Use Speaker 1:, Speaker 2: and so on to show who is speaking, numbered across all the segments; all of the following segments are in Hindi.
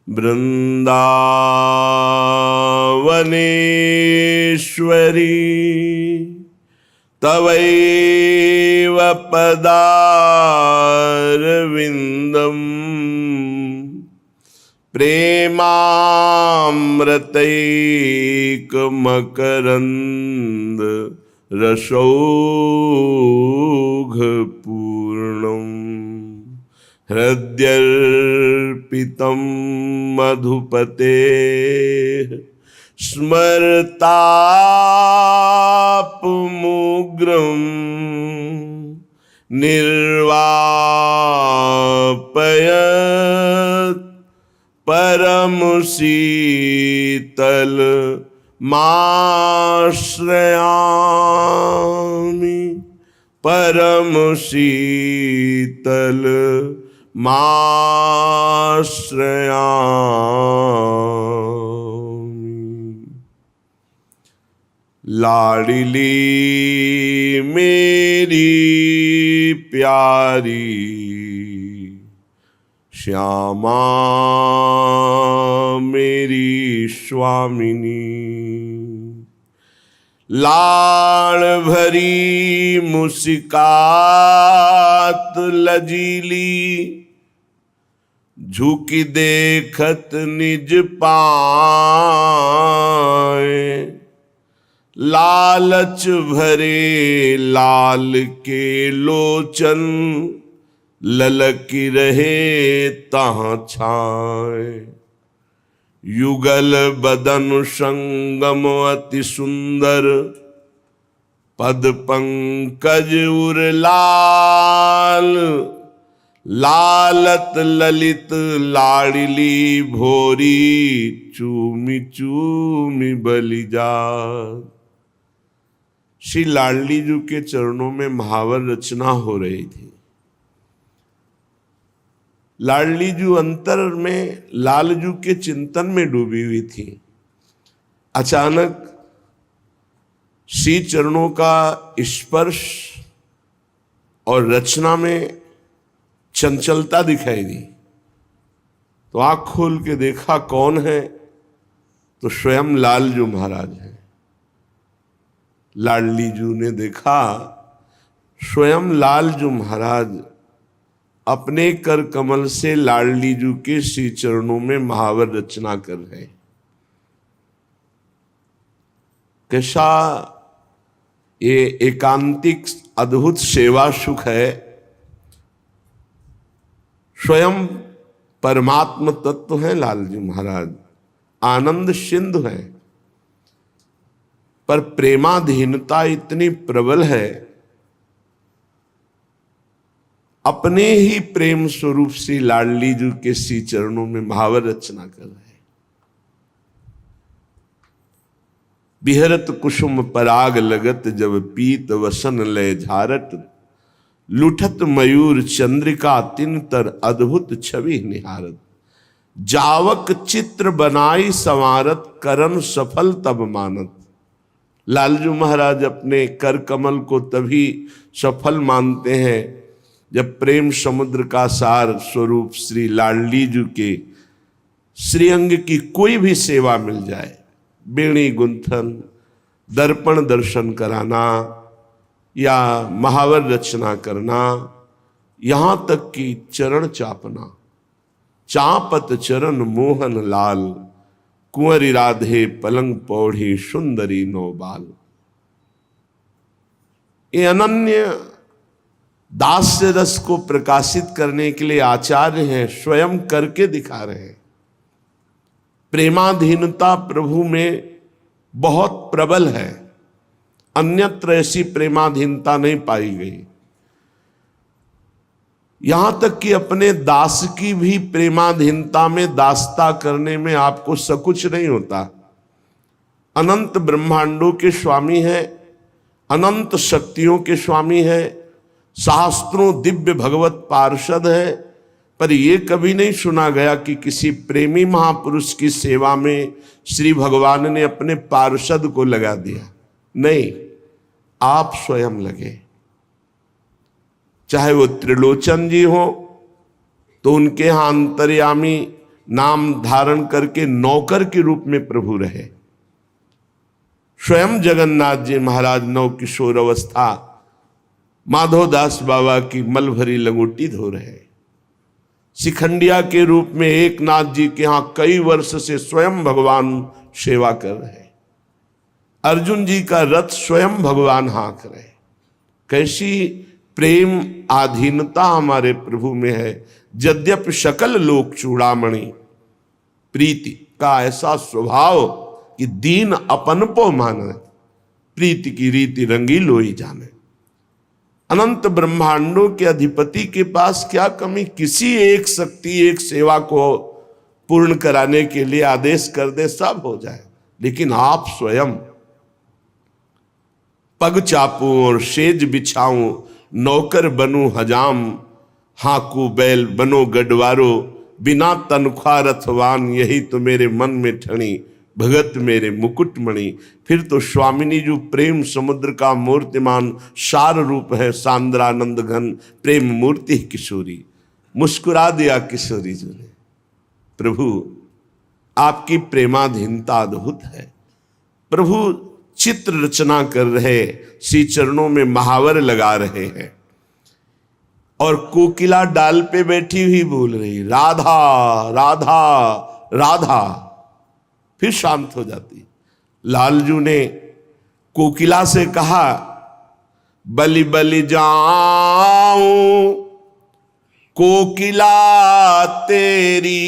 Speaker 1: वृंदावनेश्वरी तवैव पदारविंदम प्रेमामृतैकमकरंद रसौघपूर्णम् हृद्यर्पितं मधुपतेः स्मरतापमुग्रं निर्वापयत् परमशीतल माश्रयामि परमशीतल माश्रयामि। लाडली मेरी प्यारी श्यामा मेरी स्वामिनी, लाड़ भरी मुस्कात लजीली झुकी देखत निज पाए, लालच भरे लाल के लोचन ललकी रहे तहाँ छाए। युगल बदन संगम अति सुंदर पद पंकज उर लाल, लालत ललित लाडली भोरी चूमी चूमी बलिजात। श्री लाडली जी के चरणों में महावर रचना हो रही थी। लाडली जी अंतर में लालजू के चिंतन में डूबी हुई थी। अचानक श्री चरणों का स्पर्श और रचना में चंचलता दिखाई दी, तो आंख खोल के देखा कौन है, तो स्वयं लालजू महाराज हैं। लाडली जू ने देखा स्वयं लालजू महाराज अपने कर कमल से लाडली जू के श्री चरणों में महावर रचना कर रहे हैं। कैसा ये एकांतिक अद्भुत सेवा सुख है। स्वयं परमात्म तत्व हैं लालजी महाराज, आनंद सिंधु हैं, पर प्रेमाधीनता इतनी प्रबल है, अपने ही प्रेम स्वरूप श्री लाडली जी के श्री चरणों में महावर रचना कर रहे हैं। बिहरत कुसुम पराग लगत जब पीत वसन लय झारत, लुठत मयूर चंद्रिका तिन तर अद्भुत छवि निहारत, जावक चित्र बनाई संवारत करम सफल तब मानत। लालजू महाराज अपने कर कमल को तभी सफल मानते हैं जब प्रेम समुद्र का सार स्वरूप श्री लाडली जी के श्रीअंग की कोई भी सेवा मिल जाए, बेणी गुंथन, दर्पण दर्शन कराना या महावर रचना करना, यहाँ तक कि चरण चापना, चापत चरण मोहन लाल, कुंवरी राधे पलंग पौढ़ी सुंदरी नौबाल। ये अनन्य दास्य रस को प्रकाशित करने के लिए आचार्य हैं, स्वयं करके दिखा रहे हैं। प्रेमाधीनता प्रभु में बहुत प्रबल है, अन्यत्र ऐसी प्रेमाधीनता नहीं पाई गई। यहां तक कि अपने दास की भी प्रेमाधीनता में दासता करने में आपको सकुच नहीं होता। अनंत ब्रह्मांडों के स्वामी है, अनंत शक्तियों के स्वामी है, शास्त्रों दिव्य भगवत पार्षद है, पर यह कभी नहीं सुना गया कि किसी प्रेमी महापुरुष की सेवा में श्री भगवान ने अपने पार्षद को लगा दिया। नहीं, आप स्वयं लगे। चाहे वो त्रिलोचन जी हो तो उनके यहाँ अंतर्यामी नाम धारण करके नौकर के रूप में प्रभु रहे। स्वयं जगन्नाथ जी महाराज नव किशोर अवस्था माधोदास बाबा की मल भरी लंगोटी धो रहे। शिखंडिया के रूप में एकनाथ जी के यहाँ कई वर्ष से स्वयं भगवान सेवा कर रहे। अर्जुन जी का रथ स्वयं भगवान हाँक रहे। कैसी प्रेम आधीनता हमारे प्रभु में है। यद्यपि सकल लोक चूड़ामणि, प्रीति का ऐसा स्वभाव कि दीन अपन पो माने, प्रीति की रीति रंगी लोई जाने। अनंत ब्रह्मांडों के अधिपति के पास क्या कमी। किसी एक शक्ति एक सेवा को पूर्ण कराने के लिए आदेश कर दे, सब हो जाए। लेकिन आप स्वयं पग चापूं और सेज बिछाऊं, नौकर बनूं हजाम, हाकू बैल बनो गडवारो, बिना तनख्वाह रथवान, यही तो मेरे मन में ठणी, भगत मेरे मुकुटमणि। फिर तो स्वामिनी जो प्रेम समुद्र का मूर्तिमान सार रूप है, सांद्रानंद घन प्रेम मूर्ति किशोरी। मुस्कुरा दिया किशोरी जी ने। प्रभु आपकी प्रेमाधीनता अद्भुत है। प्रभु चित्र रचना कर रहे, श्री चरणों में महावर लगा रहे हैं और कोकिला डाल पे बैठी हुई बोल रही राधा राधा राधा, फिर शांत हो जाती। लालजू ने कोकिला से कहा बलि बलि जाऊं कोकिला तेरी,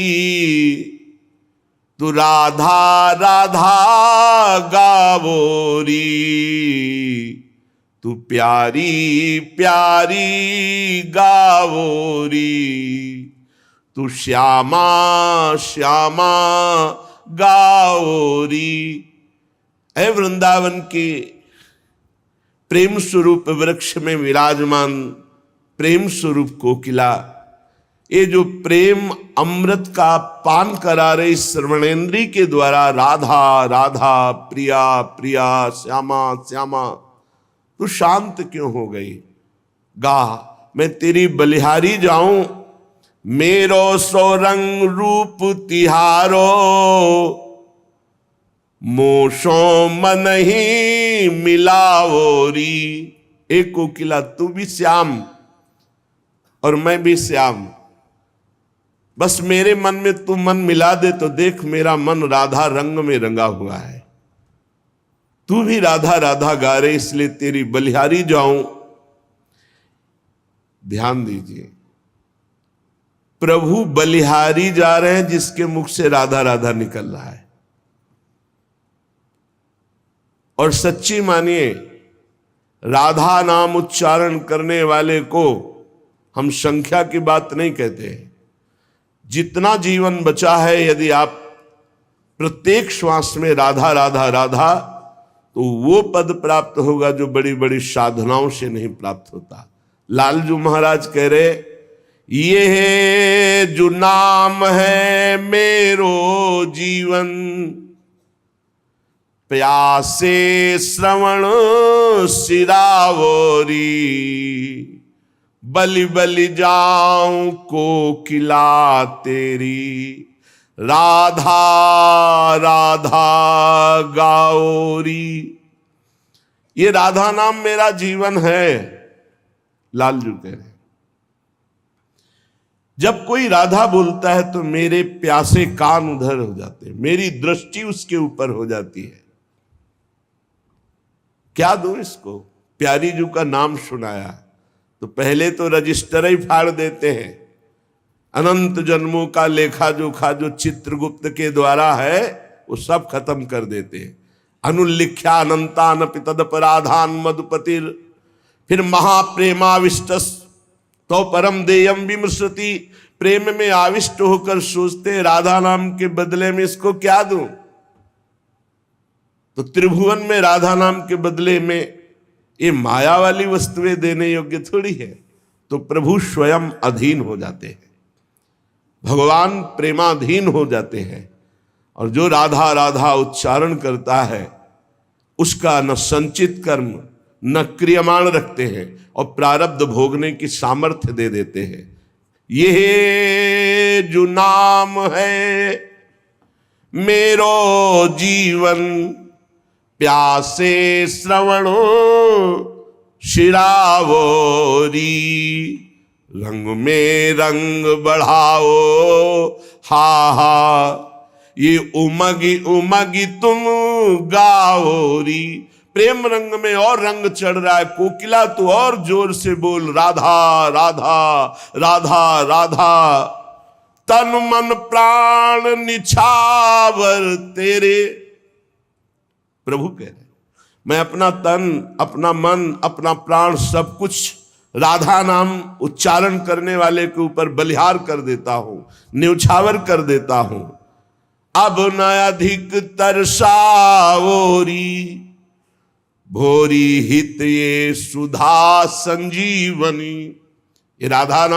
Speaker 1: तू राधा राधा गावोरी, तू प्यारी प्यारी गावोरी, तू श्यामा श्यामा गाओरी। ऐ वृंदावन के प्रेम स्वरूप वृक्ष में विराजमान प्रेम स्वरूप कोकिला, ये जो प्रेम अमृत का पान करा रही श्रवणेन्द्री के द्वारा राधा राधा प्रिया प्रिया श्यामा श्यामा, तू शांत क्यों हो गई। गा मैं तेरी बलिहारी जाऊं, मेरो सोरंग रूप तिहारो, मोशो मन ही मिलावोरी। एक कोकिला तू भी श्याम और मैं भी श्याम, बस मेरे मन में तू मन मिला दे तो देख मेरा मन राधा रंग में रंगा हुआ है। तू भी राधा राधा गा रहे, इसलिए तेरी बलिहारी जाऊं। ध्यान दीजिए, प्रभु बलिहारी जा रहे हैं जिसके मुख से राधा राधा निकल रहा है। और सच्ची मानिए, राधा नाम उच्चारण करने वाले को हम संख्या की बात नहीं कहते। जितना जीवन बचा है, यदि आप प्रत्येक श्वास में राधा राधा राधा, तो वो पद प्राप्त होगा जो बड़ी बड़ी साधनाओं से नहीं प्राप्त होता। लालजू महाराज कह रहे, ये है जो नाम है मेरो जीवन, प्यासे श्रवण सिरावोरी, बलि बलि जाऊं कोकिला तेरी, राधा राधा गाओरी। ये राधा नाम मेरा जीवन है। लालजू कह रहे, जब कोई राधा बोलता है तो मेरे प्यासे कान उधर हो जाते हैं, मेरी दृष्टि उसके ऊपर हो जाती है। क्या दूं इसको। प्यारी जू का नाम सुनाया तो पहले तो रजिस्टर ही फाड़ देते हैं। अनंत जन्मों का लेखा जोखा जो चित्रगुप्त के द्वारा है वो सब खत्म कर देते हैं। अनुल्लिख्या अनंतान पितदपराधान मधुपतिर, फिर महाप्रेमाविष्ट तो परम देयम विमृशति। प्रेम में आविष्ट होकर सोचते राधा नाम के बदले में इसको क्या दूं। तो त्रिभुवन में राधा नाम के बदले में ये माया वाली वस्तुएं देने योग्य थोड़ी है। तो प्रभु स्वयं अधीन हो जाते हैं, भगवान प्रेमाधीन हो जाते हैं। और जो राधा राधा उच्चारण करता है उसका न संचित कर्म न क्रियमाण रखते हैं और प्रारब्ध भोगने की सामर्थ्य दे देते हैं। ये जो नाम है मेरो जीवन, प्यासे श्रवणो शिरावोरी, रंग में रंग बढ़ाओ हा हा, ये उमगी उमगी तुम गाओरी। प्रेम रंग में और रंग चढ़ रहा है, कोकिला तू और जोर से बोल राधा राधा राधा राधा। तन मन प्राण निछावर तेरे, प्रभु कह रहे मैं अपना तन, अपना मन, अपना प्राण सब कुछ राधा नाम उच्चारण करने वाले के ऊपर बलिहार कर देता हूं, न्यौछावर कर देता हूं। अब न अधिक तरसावोरी, भोरी हित ये सुधा संजीवनी। ये राधा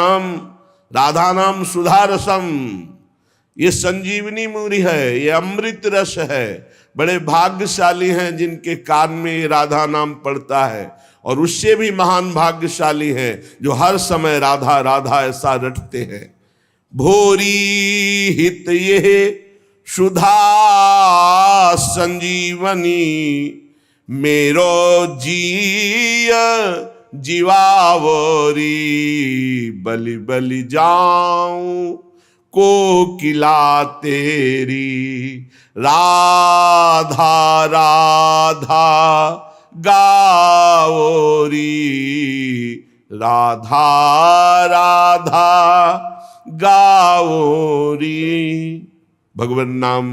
Speaker 1: नाम सुधा रसम, ये संजीवनी मूरी है, ये अमृत रस है। बड़े भाग्यशाली हैं जिनके कान में ये राधा नाम पड़ता है, और उससे भी महान भाग्यशाली हैं जो हर समय राधा राधा ऐसा रटते हैं। भोरी हित ये सुधा संजीवनी, मेरो जीय जीवावरी। बलि बलि जाऊं कोकिला तेरी, राधा राधा गाओरी, राधा राधा गाओरी। भगवत नाम,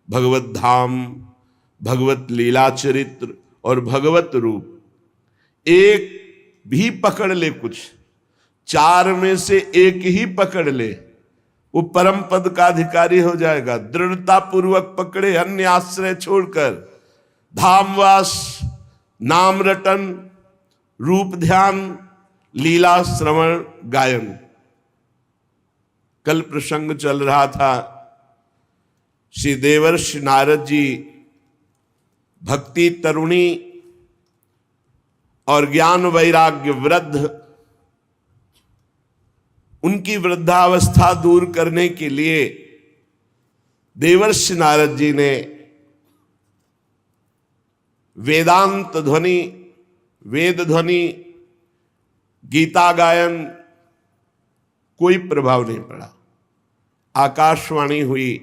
Speaker 1: भगवत धाम, भगवत लीला चरित्र और भगवत रूप एक भी पकड़ ले, कुछ चार में से एक ही पकड़ ले, वो परम पद का अधिकारी हो जाएगा। दृढ़ता पूर्वक पकड़े, अन्य आश्रय छोड़कर। धामवास, नाम रटन, रूप ध्यान, लीला श्रवण गायन। कल प्रसंग चल रहा था, श्री देवर्षि नारद जी भक्ति तरुणी और ज्ञान वैराग्य वृद्ध, उनकी वृद्धावस्था दूर करने के लिए देवर्षि नारद जी ने वेदांत ध्वनि, वेद ध्वनि, गीता गायन, कोई प्रभाव नहीं पड़ा। आकाशवाणी हुई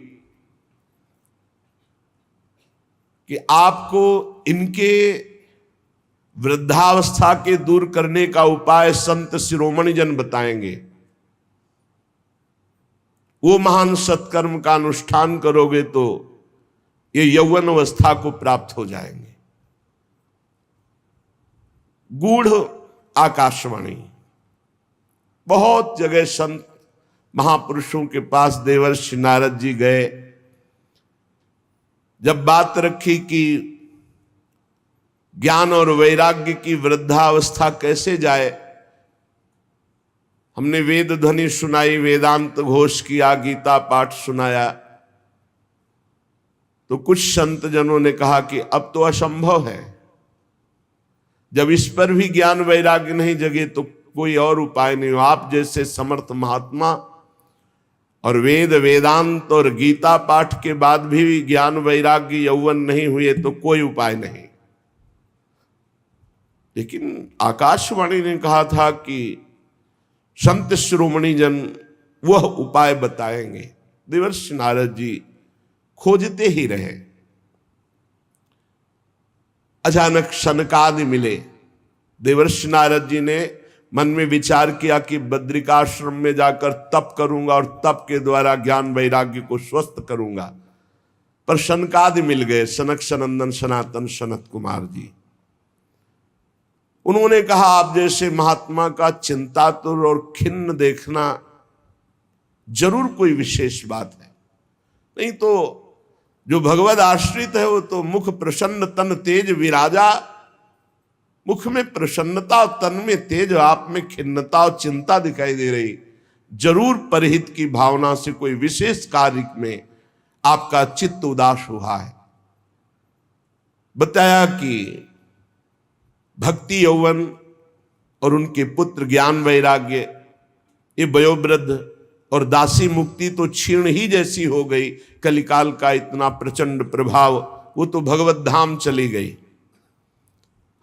Speaker 1: कि आपको इनके वृद्धावस्था के दूर करने का उपाय संत शिरोमणि जन बताएंगे। वो महान सत्कर्म का अनुष्ठान करोगे तो ये यौवन अवस्था को प्राप्त हो जाएंगे। गूढ़ आकाशवाणी, बहुत जगह संत महापुरुषों के पास देवर्षि नारद जी गए। जब बात रखी कि ज्ञान और वैराग्य की वृद्धावस्था कैसे जाए, हमने वेद ध्वनि सुनाई, वेदांत घोष किया, गीता पाठ सुनाया, तो कुछ संत जनों ने कहा कि अब तो असंभव है। जब इस पर भी ज्ञान वैराग्य नहीं जगे तो कोई और उपाय नहीं हो। आप जैसे समर्थ महात्मा और वेद वेदांत और गीता पाठ के बाद भी ज्ञान वैराग्य यौवन नहीं हुए तो कोई उपाय नहीं। लेकिन आकाशवाणी ने कहा था कि संत शिरोमणि जन वह उपाय बताएंगे। देवर्षि नारद जी खोजते ही रहे। अचानक सनकादि मिले। देवर्षि नारद जी ने मन में विचार किया कि बद्रिकाश्रम में जाकर तप करूंगा और तप के द्वारा ज्ञान वैराग्य को स्वस्थ करूंगा। पर सनकादि मिल गए, सनक सनंदन सनातन सनत कुमार जी। उन्होंने कहा आप जैसे महात्मा का चिंतातुर और खिन्न देखना जरूर कोई विशेष बात है, नहीं तो जो भगवद आश्रित है वो तो मुख प्रसन्न तन तेज विराजा। मुख में प्रसन्नता और तन में तेज, आप में खिन्नता और चिंता दिखाई दे रही। जरूर परहित की भावना से कोई विशेष कार्य में आपका चित्त उदास हुआ है। बताया कि भक्ति यौवन और उनके पुत्र ज्ञान वैराग्य ये वयोवृद्ध और दासी मुक्ति तो क्षीण ही जैसी हो गई, कलिकाल का इतना प्रचंड प्रभाव, वो तो भगवत धाम चली गई।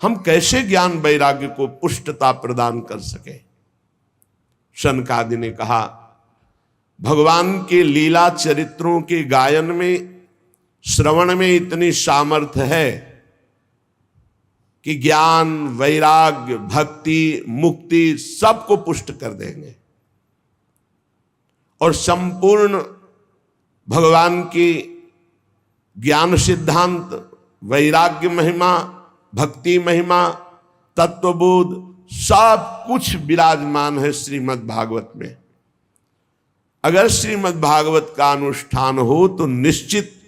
Speaker 1: हम कैसे ज्ञान वैराग्य को पुष्टता प्रदान कर सके? शनकादि ने कहा, भगवान के लीला चरित्रों के गायन में, श्रवण में इतनी सामर्थ्य है कि ज्ञान, वैराग्य, भक्ति, मुक्ति सबको पुष्ट कर देंगे। और संपूर्ण भगवान की ज्ञान सिद्धांत, वैराग्य महिमा, भक्ति महिमा, तत्वबोध सब कुछ विराजमान है श्रीमद् भागवत में। अगर श्रीमद् भागवत का अनुष्ठान हो तो निश्चित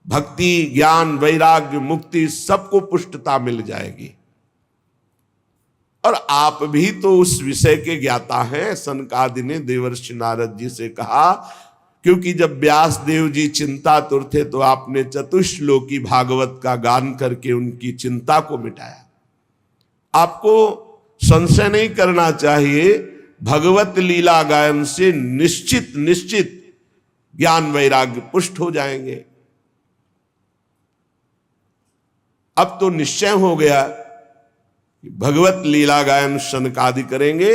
Speaker 1: भक्ति, ज्ञान, वैराग्य, मुक्ति सबको पुष्टता मिल जाएगी। और आप भी तो उस विषय के ज्ञाता हैं। सनकादि ने देवर्षि नारद जी से कहा, क्योंकि जब व्यास देव जी चिंतातुर थे तो आपने चतुश्लोकी भागवत का गान करके उनकी चिंता को मिटाया। आपको संशय नहीं करना चाहिए, भगवत लीला गायन से निश्चित ज्ञान वैराग्य पुष्ट हो जाएंगे। अब तो निश्चय हो गया कि भगवत लीला गायन शनकादि करेंगे।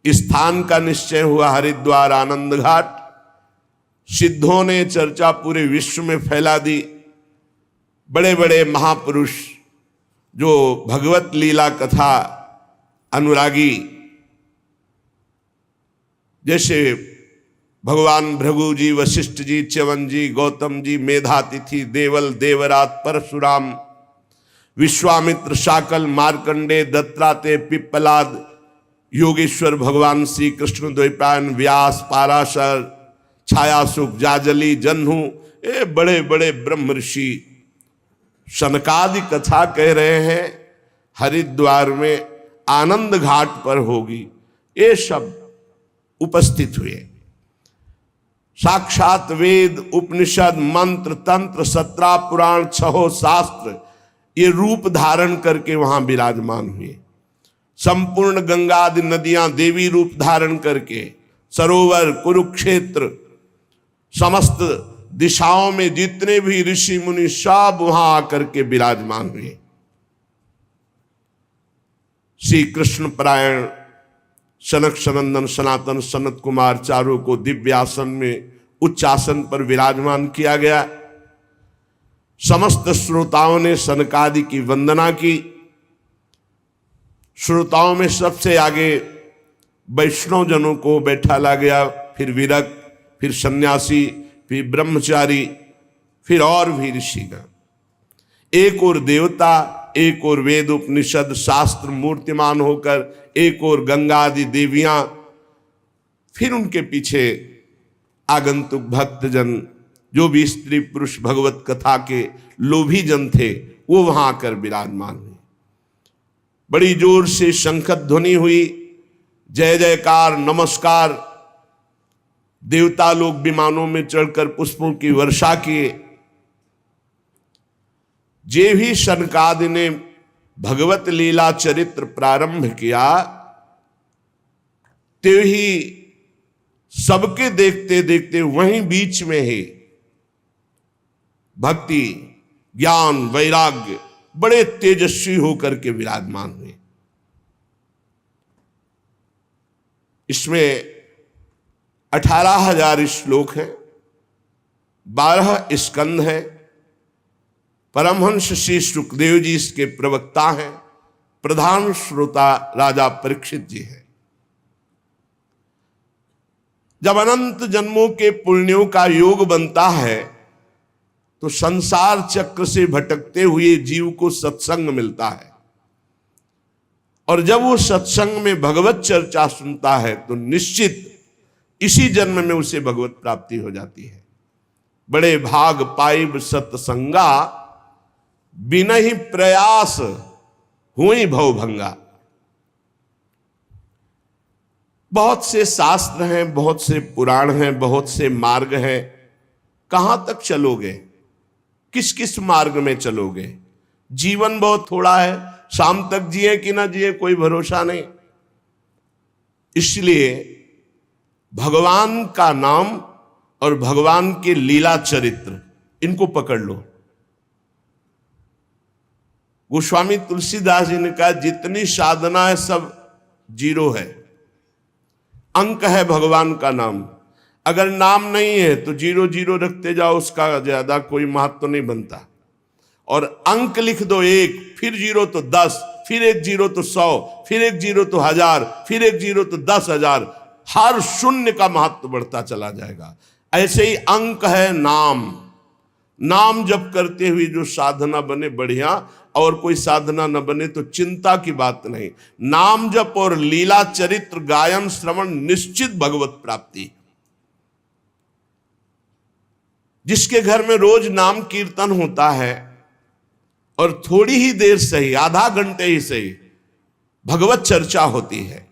Speaker 1: स्थान का निश्चय हुआ हरिद्वार आनंद घाट। सिद्धों ने चर्चा पूरे विश्व में फैला दी। बड़े बड़े महापुरुष जो भगवत लीला कथा अनुरागी, जैसे भगवान भृगु जी, वशिष्ठ जी, च्यवन जी, गौतम जी, मेधातिथि, देवल, देवरात, परशुराम, विश्वामित्र, शाकल, मार्कंडे, दत्तात्रेय, पिप्पलाद, योगेश्वर भगवान श्री कृष्ण, द्वैपायन, व्यास, पाराशर, छायासुख, जाजली, जन्हू, ये बड़े बड़े ब्रह्म ऋषि शनकादि कथा कह रहे हैं हरिद्वार में आनंद घाट पर होगी। ये सब उपस्थित हुए। साक्षात वेद, उपनिषद, मंत्र, तंत्र, 17 पुराण, 6 शास्त्र ये रूप धारण करके वहां विराजमान हुए। संपूर्ण गंगा आदि नदियां देवी रूप धारण करके, सरोवर, कुरुक्षेत्र, समस्त दिशाओं में जितने भी ऋषि मुनि सब वहां आकर के विराजमान हुए। श्री कृष्ण परायण सनक सनंदन सनातन सनत कुमार चारों को दिव्य आसन में उच्च आसन पर विराजमान किया गया। समस्त श्रोताओं ने सनकादि की वंदना की। श्रोताओं में सबसे आगे वैष्णव जनों को बैठाला गया, फिर विरक्त, फिर सन्यासी, फिर ब्रह्मचारी, फिर और भी ऋषिगण। एक और देवता, एक और वेद उपनिषद शास्त्र मूर्तिमान होकर, एक और गंगा आदि देवियां, फिर उनके पीछे आगंतुक भक्तजन, जो भी स्त्री पुरुष भगवत कथा के लोभी जन थे, वो वहां आकर विराजमान हुए। बड़ी जोर से शंखध्वनि हुई, जय जयकार, नमस्कार। देवता लोग विमानों में चढ़कर पुष्पों की वर्षा किए। जे भी शनकादि ने भगवत लीला चरित्र प्रारंभ किया, ते ही सबके देखते देखते वहीं बीच में ही भक्ति, ज्ञान, वैराग्य बड़े तेजस्वी होकर के विराजमान हुए। इसमें 18,000 श्लोक हैं, 12 स्कंद हैं। परमहंस श्री सुखदेव जी इसके प्रवक्ता हैं। प्रधान श्रोता राजा परीक्षित जी हैं। जब अनंत जन्मों के पुण्यों का योग बनता है तो संसार चक्र से भटकते हुए जीव को सत्संग मिलता है, और जब वो सत्संग में भगवत चर्चा सुनता है तो निश्चित इसी जन्म में उसे भगवत प्राप्ति हो जाती है। बड़े भाग पाइब सत्संगा, बिनहि प्रयास हुई भवभंगा। बहुत से शास्त्र हैं, बहुत से पुराण हैं, बहुत से मार्ग हैं। कहां तक चलोगे? किस किस मार्ग में चलोगे? जीवन बहुत थोड़ा है, शाम तक जिए कि ना जिए कोई भरोसा नहीं। इसलिए भगवान का नाम और भगवान के लीला चरित्र, इनको पकड़ लो। गोस्वामी तुलसीदास जी ने कहा जितनी साधना है सब जीरो है, अंक है भगवान का नाम। अगर नाम नहीं है तो जीरो जीरो रखते जाओ, उसका ज्यादा कोई महत्व नहीं बनता। और अंक लिख दो 1, फिर जीरो तो 10, फिर एक जीरो तो 100, फिर एक जीरो तो 1000, फिर एक जीरो तो 10,000, हर शून्य का महत्व बढ़ता चला जाएगा। ऐसे ही अंक है नाम। नाम जप करते हुए जो साधना बने बढ़िया, और कोई साधना न बने तो चिंता की बात नहीं। नाम जप और लीला चरित्र गायन श्रवण निश्चित भगवत प्राप्ति। जिसके घर में रोज नाम कीर्तन होता है और थोड़ी ही देर सही, आधा घंटे ही सही, भगवत चर्चा होती है,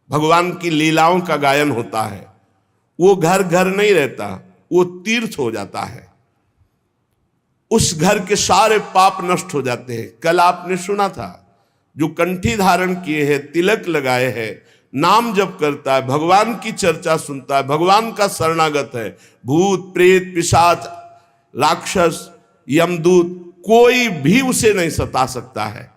Speaker 1: भगवान की लीलाओं का गायन होता है, वो घर घर नहीं रहता, वो तीर्थ हो जाता है। उस घर के सारे पाप नष्ट हो जाते हैं। कल आपने सुना था, जो कंठी धारण किए हैं, तिलक लगाए हैं, नाम जप करता है, भगवान की चर्चा सुनता है, भगवान का शरणागत है, भूत प्रेत पिशाच राक्षस यमदूत कोई भी उसे नहीं सता सकता है।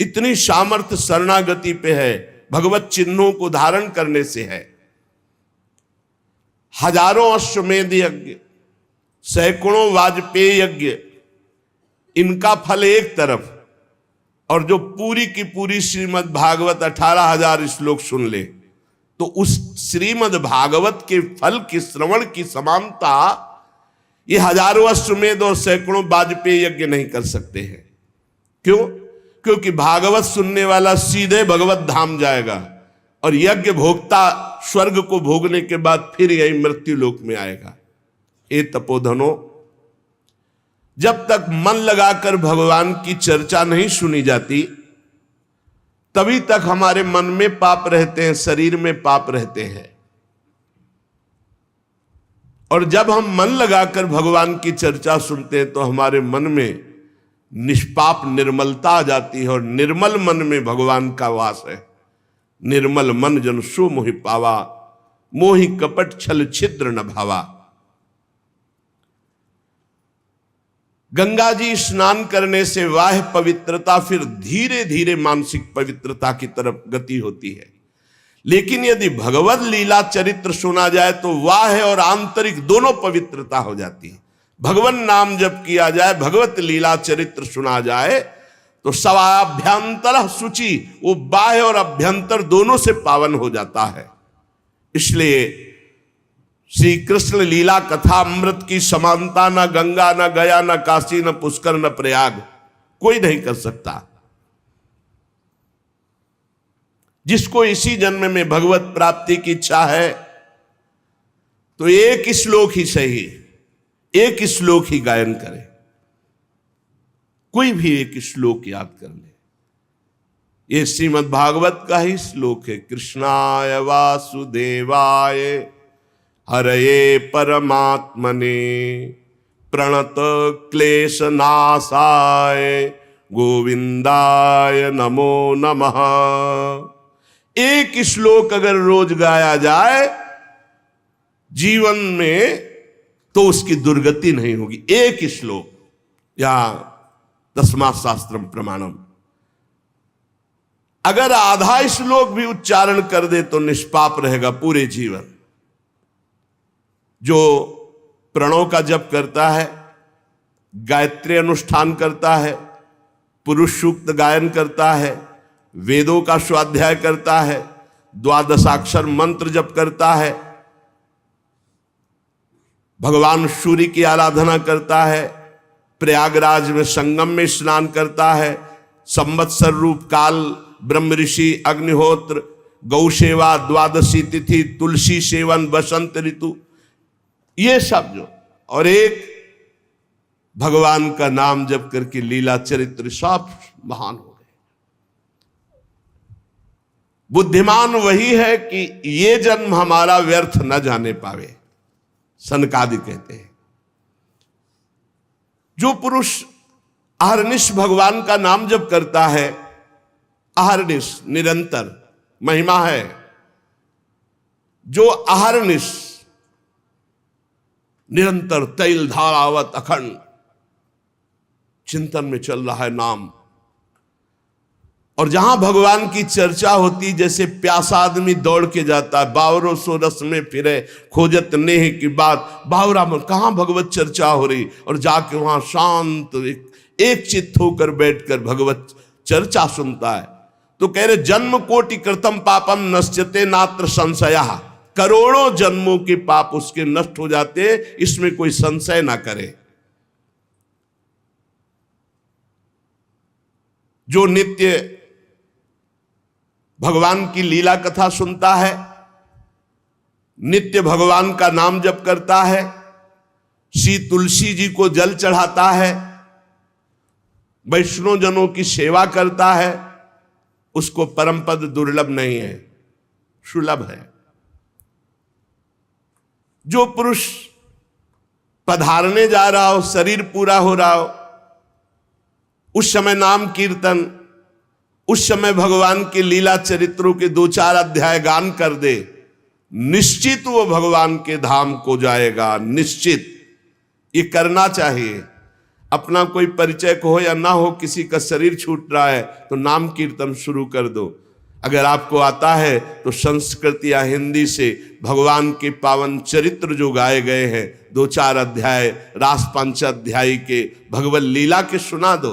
Speaker 1: इतनी सामर्थ्य शरणागति पे है, भगवत चिन्हों को धारण करने से है। हजारों अश्वमेध यज्ञ, सैकड़ों वाजपेयी यज्ञ, इनका फल एक तरफ, और जो पूरी की पूरी श्रीमद् भागवत 18,000 श्लोक सुन ले, तो उस श्रीमद् भागवत के फल की श्रवण की समानता ये हजारों अश्वमेध और सैकड़ों वाजपेयी यज्ञ नहीं कर सकते हैं। क्यों? क्योंकि भागवत सुनने वाला सीधे भगवत धाम जाएगा, और यज्ञ भोक्ता स्वर्ग को भोगने के बाद फिर यही मृत्यु लोक में आएगा। हे तपोधनो, जब तक मन लगाकर भगवान की चर्चा नहीं सुनी जाती, तभी तक हमारे मन में पाप रहते हैं, शरीर में पाप रहते हैं। और जब हम मन लगाकर भगवान की चर्चा सुनते हैं तो हमारे मन में निष्पाप निर्मलता आ जाती है, और निर्मल मन में भगवान का वास है। निर्मल मन जन सो मोहि पावा, मोहि कपट छल छिद्र न भावा। गंगा जी स्नान करने से वाह्य पवित्रता फिर धीरे धीरे मानसिक पवित्रता की तरफ गति होती है। लेकिन यदि भगवत लीला चरित्र सुना जाए तो वाह्य और आंतरिक दोनों पवित्रता हो जाती है। भगवान नाम जप किया जाए, भगवत लीला चरित्र सुना जाए तो सवाभ्यंतर शुचि, वो बाह्य और अभ्यंतर दोनों से पावन हो जाता है। इसलिए श्री कृष्ण लीला कथा अमृत की समानता न गंगा, न गया, न काशी, न पुष्कर, न प्रयाग कोई नहीं कर सकता। जिसको इसी जन्म में भगवत प्राप्ति की इच्छा है तो एक श्लोक ही सही, एक श्लोक ही गायन करे, कोई भी एक श्लोक याद कर ले। ये श्रीमद् भागवत का ही श्लोक है। कृष्णाय वासुदेवाय हरये परमात्मने प्रणत क्लेश नाशाय गोविंदाय नमो नमः। एक श्लोक अगर रोज गाया जाए जीवन में तो उसकी दुर्गति नहीं होगी। एक श्लोक, या तस्मात् शास्त्रम प्रमाणम। अगर आधा श्लोक भी उच्चारण कर दे तो निष्पाप रहेगा पूरे जीवन। जो प्रणव का जप करता है, गायत्री अनुष्ठान करता है, पुरुष सूक्त गायन करता है, वेदों का स्वाध्याय करता है, द्वादशाक्षर मंत्र जप करता है, भगवान सूर्य की आराधना करता है, प्रयागराज में संगम में स्नान करता है, संवत्सर रूप काल, ब्रह्म ऋषि, अग्निहोत्र, गौ सेवा, द्वादशी तिथि, तुलसी सेवन, बसंत ऋतु, ये सब जो, और एक भगवान का नाम जप करके लीला चरित्र, सब महान हो गए। बुद्धिमान वही है कि ये जन्म हमारा व्यर्थ न जाने पावे, सनकादि कहते हैं। जो पुरुष अहर्निश भगवान का नाम जप करता है, अहर्निश निरंतर महिमा है। जो अहरनिश निरंतर तैल धारावत अखंड चिंतन में चल रहा है नाम, और जहां भगवान की चर्चा होती जैसे प्यासा आदमी दौड़ के जाता है, बावरों सो रस में फिरे खोजत नेह की बात, बावरा में कहां भगवत चर्चा हो रही, और जाके वहां शांत एक चित्त होकर बैठकर भगवत चर्चा सुनता है। तो कह रहे जन्म कोटि कृतम पापम नश्यते नात्र संशया, करोड़ों जन्मों के पाप उसके नष्ट हो जाते, इसमें कोई संशय ना करे। जो नित्य भगवान की लीला कथा सुनता है, नित्य भगवान का नाम जप करता है, श्री तुलसी जी को जल चढ़ाता है, वैष्णव जनों की सेवा करता है, उसको परम पद दुर्लभ नहीं है, सुलभ है। जो पुरुष पधारने जा रहा हो, शरीर पूरा हो रहा हो, उस समय नाम कीर्तन, उस समय भगवान के लीला चरित्रों के 2-4 अध्याय गान कर दे, निश्चित वो भगवान के धाम को जाएगा, निश्चित। ये करना चाहिए। अपना कोई परिचय हो या ना हो, किसी का शरीर छूट रहा है तो नाम कीर्तन शुरू कर दो। अगर आपको आता है तो संस्कृत या हिंदी से भगवान के पावन चरित्र जो गाए गए हैं, 2-4 अध्याय रास पंचाध्यायी के भगवत लीला के सुना दो,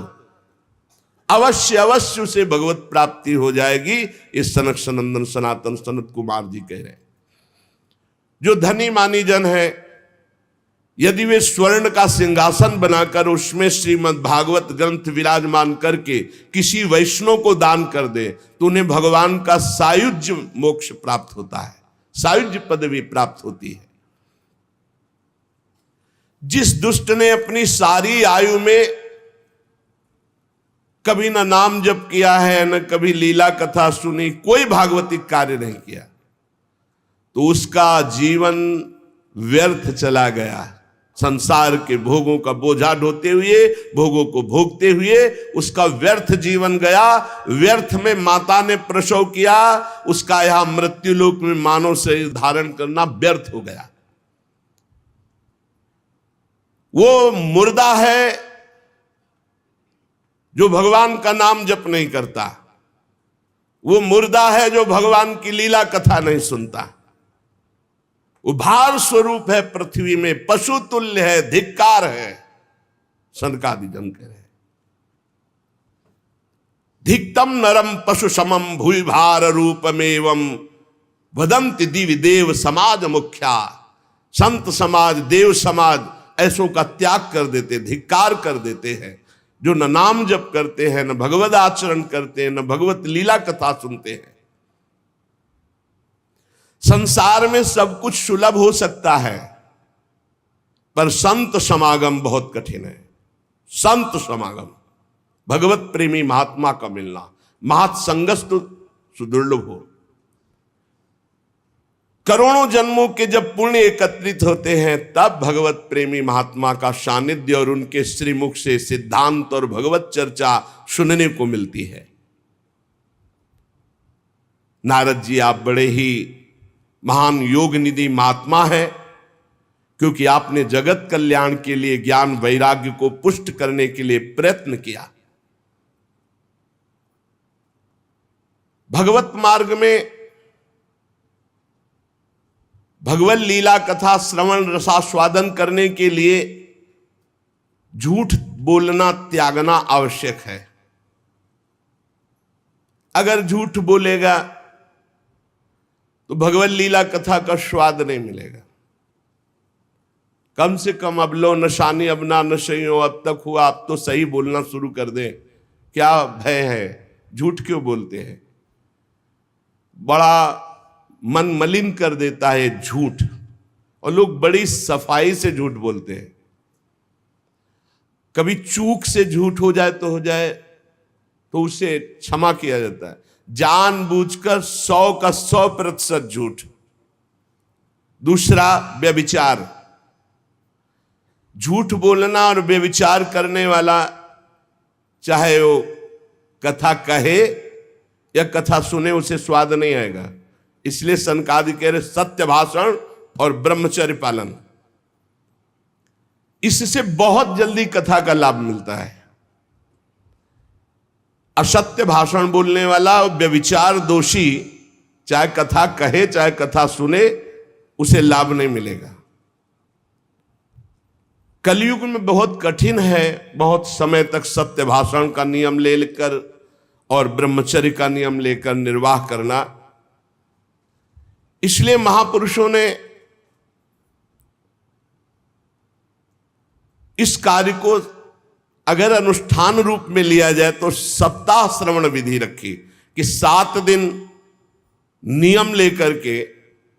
Speaker 1: अवश्य अवश्य उसे भगवत प्राप्ति हो जाएगी। इस सनक सनंदन सनातन सनत कुमार जी कह रहे हैं। जो धनी मानी जन है, यदि वे स्वर्ण का सिंहासन बनाकर उसमें श्रीमद् भागवत ग्रंथ विराजमान करके किसी वैष्णव को दान कर दे तो उन्हें भगवान का सायुज्य मोक्ष प्राप्त होता है, सायुज्य पदवी प्राप्त होती है। जिस दुष्ट ने अपनी सारी आयु में कभी ना नाम जप किया है, न कभी लीला कथा सुनी, कोई भागवतिक कार्य नहीं किया, तो उसका जीवन व्यर्थ चला गया। संसार के भोगों का बोझा ढोते हुए, भोगों को भोगते हुए उसका व्यर्थ जीवन गया। व्यर्थ में माता ने प्रसव किया, उसका यहां मृत्युलोक में मानव शरीर धारण करना व्यर्थ हो गया। वो मुर्दा है जो भगवान का नाम जप नहीं करता, वो मुर्दा है जो भगवान की लीला कथा नहीं सुनता। वो भार स्वरूप है पृथ्वी में, पशु तुल्य है, धिक्कार है। सनकादि जन कह रहे, धिक्तम नरम पशु समम भूय भार रूपमेवं वदंति दिव्य देव समाज मुख्या। संत समाज, देव समाज ऐसों का त्याग कर देते, धिक्कार कर देते हैं, जो न नाम जप करते हैं, न भगवत आचरण करते हैं, न भगवत लीला कथा सुनते हैं। संसार में सब कुछ सुलभ हो सकता है, पर संत समागम बहुत कठिन है। संत समागम, भगवत प्रेमी महात्मा का मिलना, महत्संगस्तु सुदुर्लभ हो। करोड़ों जन्मों के जब पुण्य एकत्रित होते हैं, तब भगवत प्रेमी महात्मा का सानिध्य और उनके श्रीमुख से सिद्धांत और भगवत चर्चा सुनने को मिलती है। नारद जी, आप बड़े ही महान योग निधि महात्मा है, क्योंकि आपने जगत कल्याण के लिए ज्ञान वैराग्य को पुष्ट करने के लिए प्रयत्न किया। भगवत मार्ग में भगवत लीला कथा श्रवण रसास्वादन करने के लिए झूठ बोलना त्यागना आवश्यक है। अगर झूठ बोलेगा तो भगवत लीला कथा का स्वाद नहीं मिलेगा। कम से कम अब लो नशानी अब ना नशे हो, अब तक हुआ, अब तो सही बोलना शुरू कर दें। क्या भय है? झूठ क्यों बोलते हैं? बड़ा मन मलिन कर देता है झूठ, और लोग बड़ी सफाई से झूठ बोलते हैं। कभी चूक से झूठ हो जाए तो हो जाए, तो उसे क्षमा किया जाता है। जानबूझकर 100 का 100% झूठ। दूसरा, व्यभिचार। झूठ बोलना और व्यभिचार करने वाला, चाहे वो कथा कहे या कथा सुने, उसे स्वाद नहीं आएगा। इसलिए सनकादि कह रहे सत्य भाषण और ब्रह्मचर्य पालन, इससे बहुत जल्दी कथा का लाभ मिलता है। असत्य भाषण बोलने वाला व्यभिचार दोषी चाहे कथा कहे चाहे कथा सुने, उसे लाभ नहीं मिलेगा। कलयुग में बहुत कठिन है बहुत समय तक सत्य भाषण का नियम लेकर और ब्रह्मचर्य का नियम लेकर निर्वाह करना। इसलिए महापुरुषों ने इस कार्य को अगर अनुष्ठान रूप में लिया जाए तो सप्ताह श्रवण विधि रखी कि 7 दिन नियम लेकर के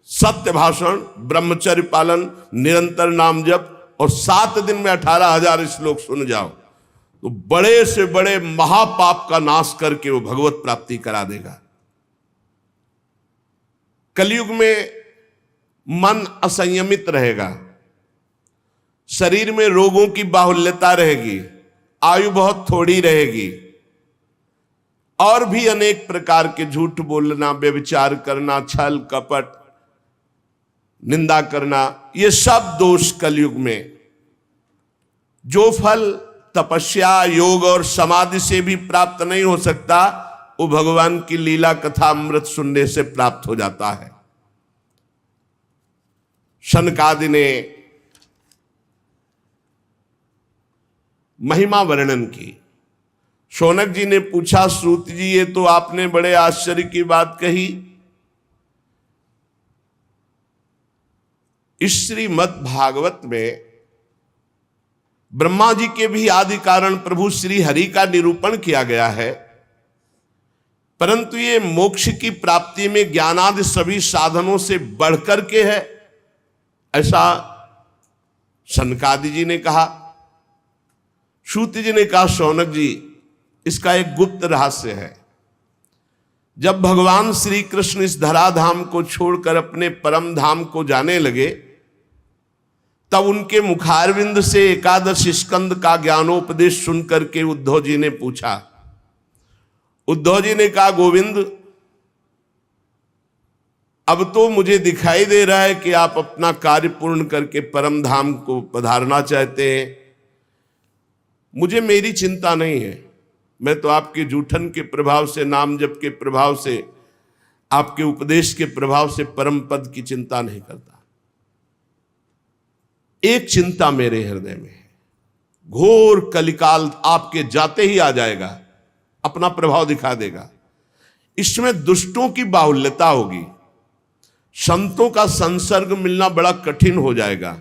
Speaker 1: सत्य भाषण, ब्रह्मचर्य पालन, निरंतर नाम जप और 7 दिन में 18,000 श्लोक सुन जाओ तो बड़े से बड़े महापाप का नाश करके वो भगवत प्राप्ति करा देगा। कलयुग में मन असंयमित रहेगा, शरीर में रोगों की बाहुल्यता रहेगी, आयु बहुत थोड़ी रहेगी, और भी अनेक प्रकार के झूठ बोलना, व्यभिचार करना, छल कपट, निंदा करना, ये सब दोष कलयुग में। जो फल तपस्या, योग और समाधि से भी प्राप्त नहीं हो सकता वो भगवान की लीला कथा अमृत सुनने से प्राप्त हो जाता है। शनकादि ने महिमा वर्णन की। शौनक जी ने पूछा, सूत जी ये तो आपने बड़े आश्चर्य की बात कही, इस श्रीमद् भागवत में ब्रह्मा जी के भी आदि कारण प्रभु श्री हरि का निरूपण किया गया है, परंतु ये मोक्ष की प्राप्ति में ज्ञानादि सभी साधनों से बढ़कर के है, ऐसा सनकादि जी ने कहा। सूत जी ने कहा, शौनक जी इसका एक गुप्त रहस्य है। जब भगवान श्री कृष्ण इस धराधाम को छोड़कर अपने परम धाम को जाने लगे तब उनके मुखारविंद से एकादश स्कंद का ज्ञानोपदेश सुनकर के उद्धव जी ने पूछा। उद्धव जी ने कहा, गोविंद अब तो मुझे दिखाई दे रहा है कि आप अपना कार्य पूर्ण करके परम धाम को पधारना चाहते हैं। मुझे मेरी चिंता नहीं है, मैं तो आपके जूठन के प्रभाव से, नाम जप के प्रभाव से, आपके उपदेश के प्रभाव से परम पद की चिंता नहीं करता। एक चिंता मेरे हृदय में है, घोर कलिकाल आपके जाते ही आ जाएगा, अपना प्रभाव दिखा देगा। इसमें दुष्टों की बाहुल्यता होगी, संतों का संसर्ग मिलना बड़ा कठिन हो जाएगा।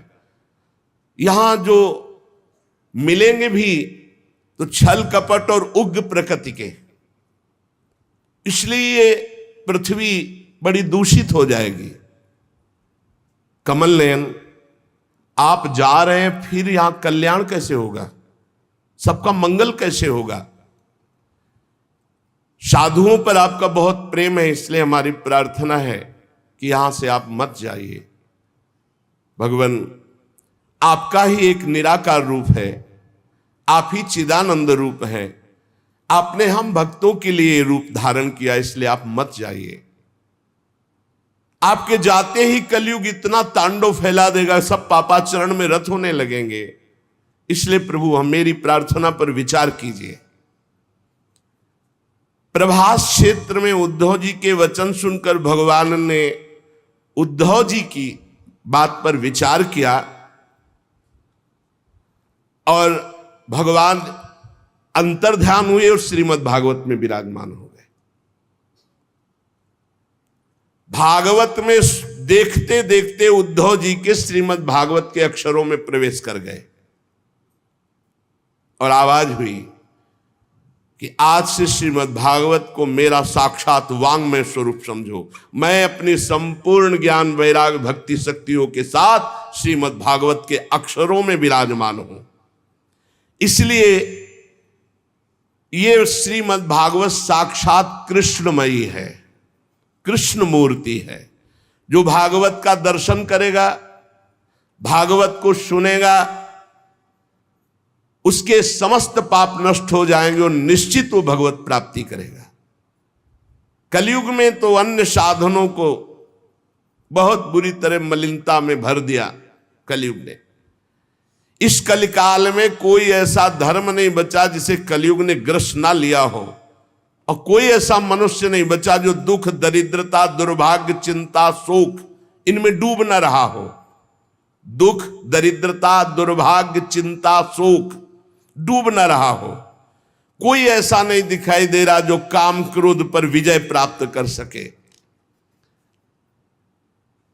Speaker 1: यहां जो मिलेंगे भी तो छल कपट और उग्र प्रकृति के, इसलिए पृथ्वी बड़ी दूषित हो जाएगी। कमल नयन, आप जा रहे हैं, फिर यहां कल्याण कैसे होगा, सबका मंगल कैसे होगा? साधुओं पर आपका बहुत प्रेम है, इसलिए हमारी प्रार्थना है कि यहां से आप मत जाइए। भगवान आपका ही एक निराकार रूप है, आप ही चिदानंद रूप है, आपने हम भक्तों के लिए रूप धारण किया, इसलिए आप मत जाइए। आपके जाते ही कलयुग इतना तांडव फैला देगा, सब पापाचरण में रत होने लगेंगे। इसलिए प्रभु हम मेरी प्रार्थना पर विचार कीजिए। प्रभास क्षेत्र में उद्धव जी के वचन सुनकर भगवान ने उद्धव जी की बात पर विचार किया और भगवान अंतर्ध्यान हुए और श्रीमद् भागवत में विराजमान हो गए। भागवत में देखते देखते उद्धव जी के श्रीमद् भागवत के अक्षरों में प्रवेश कर गए और आवाज हुई कि आज से श्रीमद् भागवत को मेरा साक्षात वांग्मय स्वरूप समझो। मैं अपनी संपूर्ण ज्ञान वैराग भक्ति शक्तियों के साथ श्रीमद् भागवत के अक्षरों में विराजमान हूं। इसलिए ये श्रीमद् भागवत साक्षात कृष्णमयी है, कृष्ण मूर्ति है। जो भागवत का दर्शन करेगा, भागवत को सुनेगा, उसके समस्त पाप नष्ट हो जाएंगे और निश्चित वो भगवत प्राप्ति करेगा। कलयुग में तो अन्य साधनों को बहुत बुरी तरह मलिनता में भर दिया कलयुग ने। इस कलिकाल में कोई ऐसा धर्म नहीं बचा जिसे कलयुग ने ग्रस्त ना लिया हो, और कोई ऐसा मनुष्य नहीं बचा जो दुख, दरिद्रता, दुर्भाग्य, चिंता, शोक इनमें डूब न रहा हो। दुख, दरिद्रता, दुर्भाग्य, चिंता, शोक डूब न रहा हो। कोई ऐसा नहीं दिखाई दे रहा जो काम क्रोध पर विजय प्राप्त कर सके।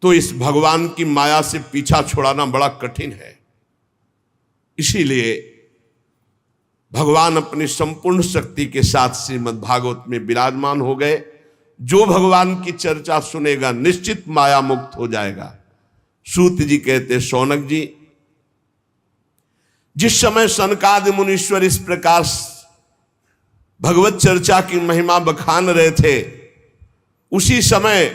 Speaker 1: तो इस भगवान की माया से पीछा छुड़ाना बड़ा कठिन है। इसीलिए भगवान अपनी संपूर्ण शक्ति के साथ श्रीमद् भागवत में विराजमान हो गए। जो भगवान की चर्चा सुनेगा निश्चित माया मुक्त हो जाएगा। सूत जी कहते, शौनक जी, जिस समय सनकादि मुनीश्वर इस प्रकार भगवत चर्चा की महिमा बखान रहे थे, उसी समय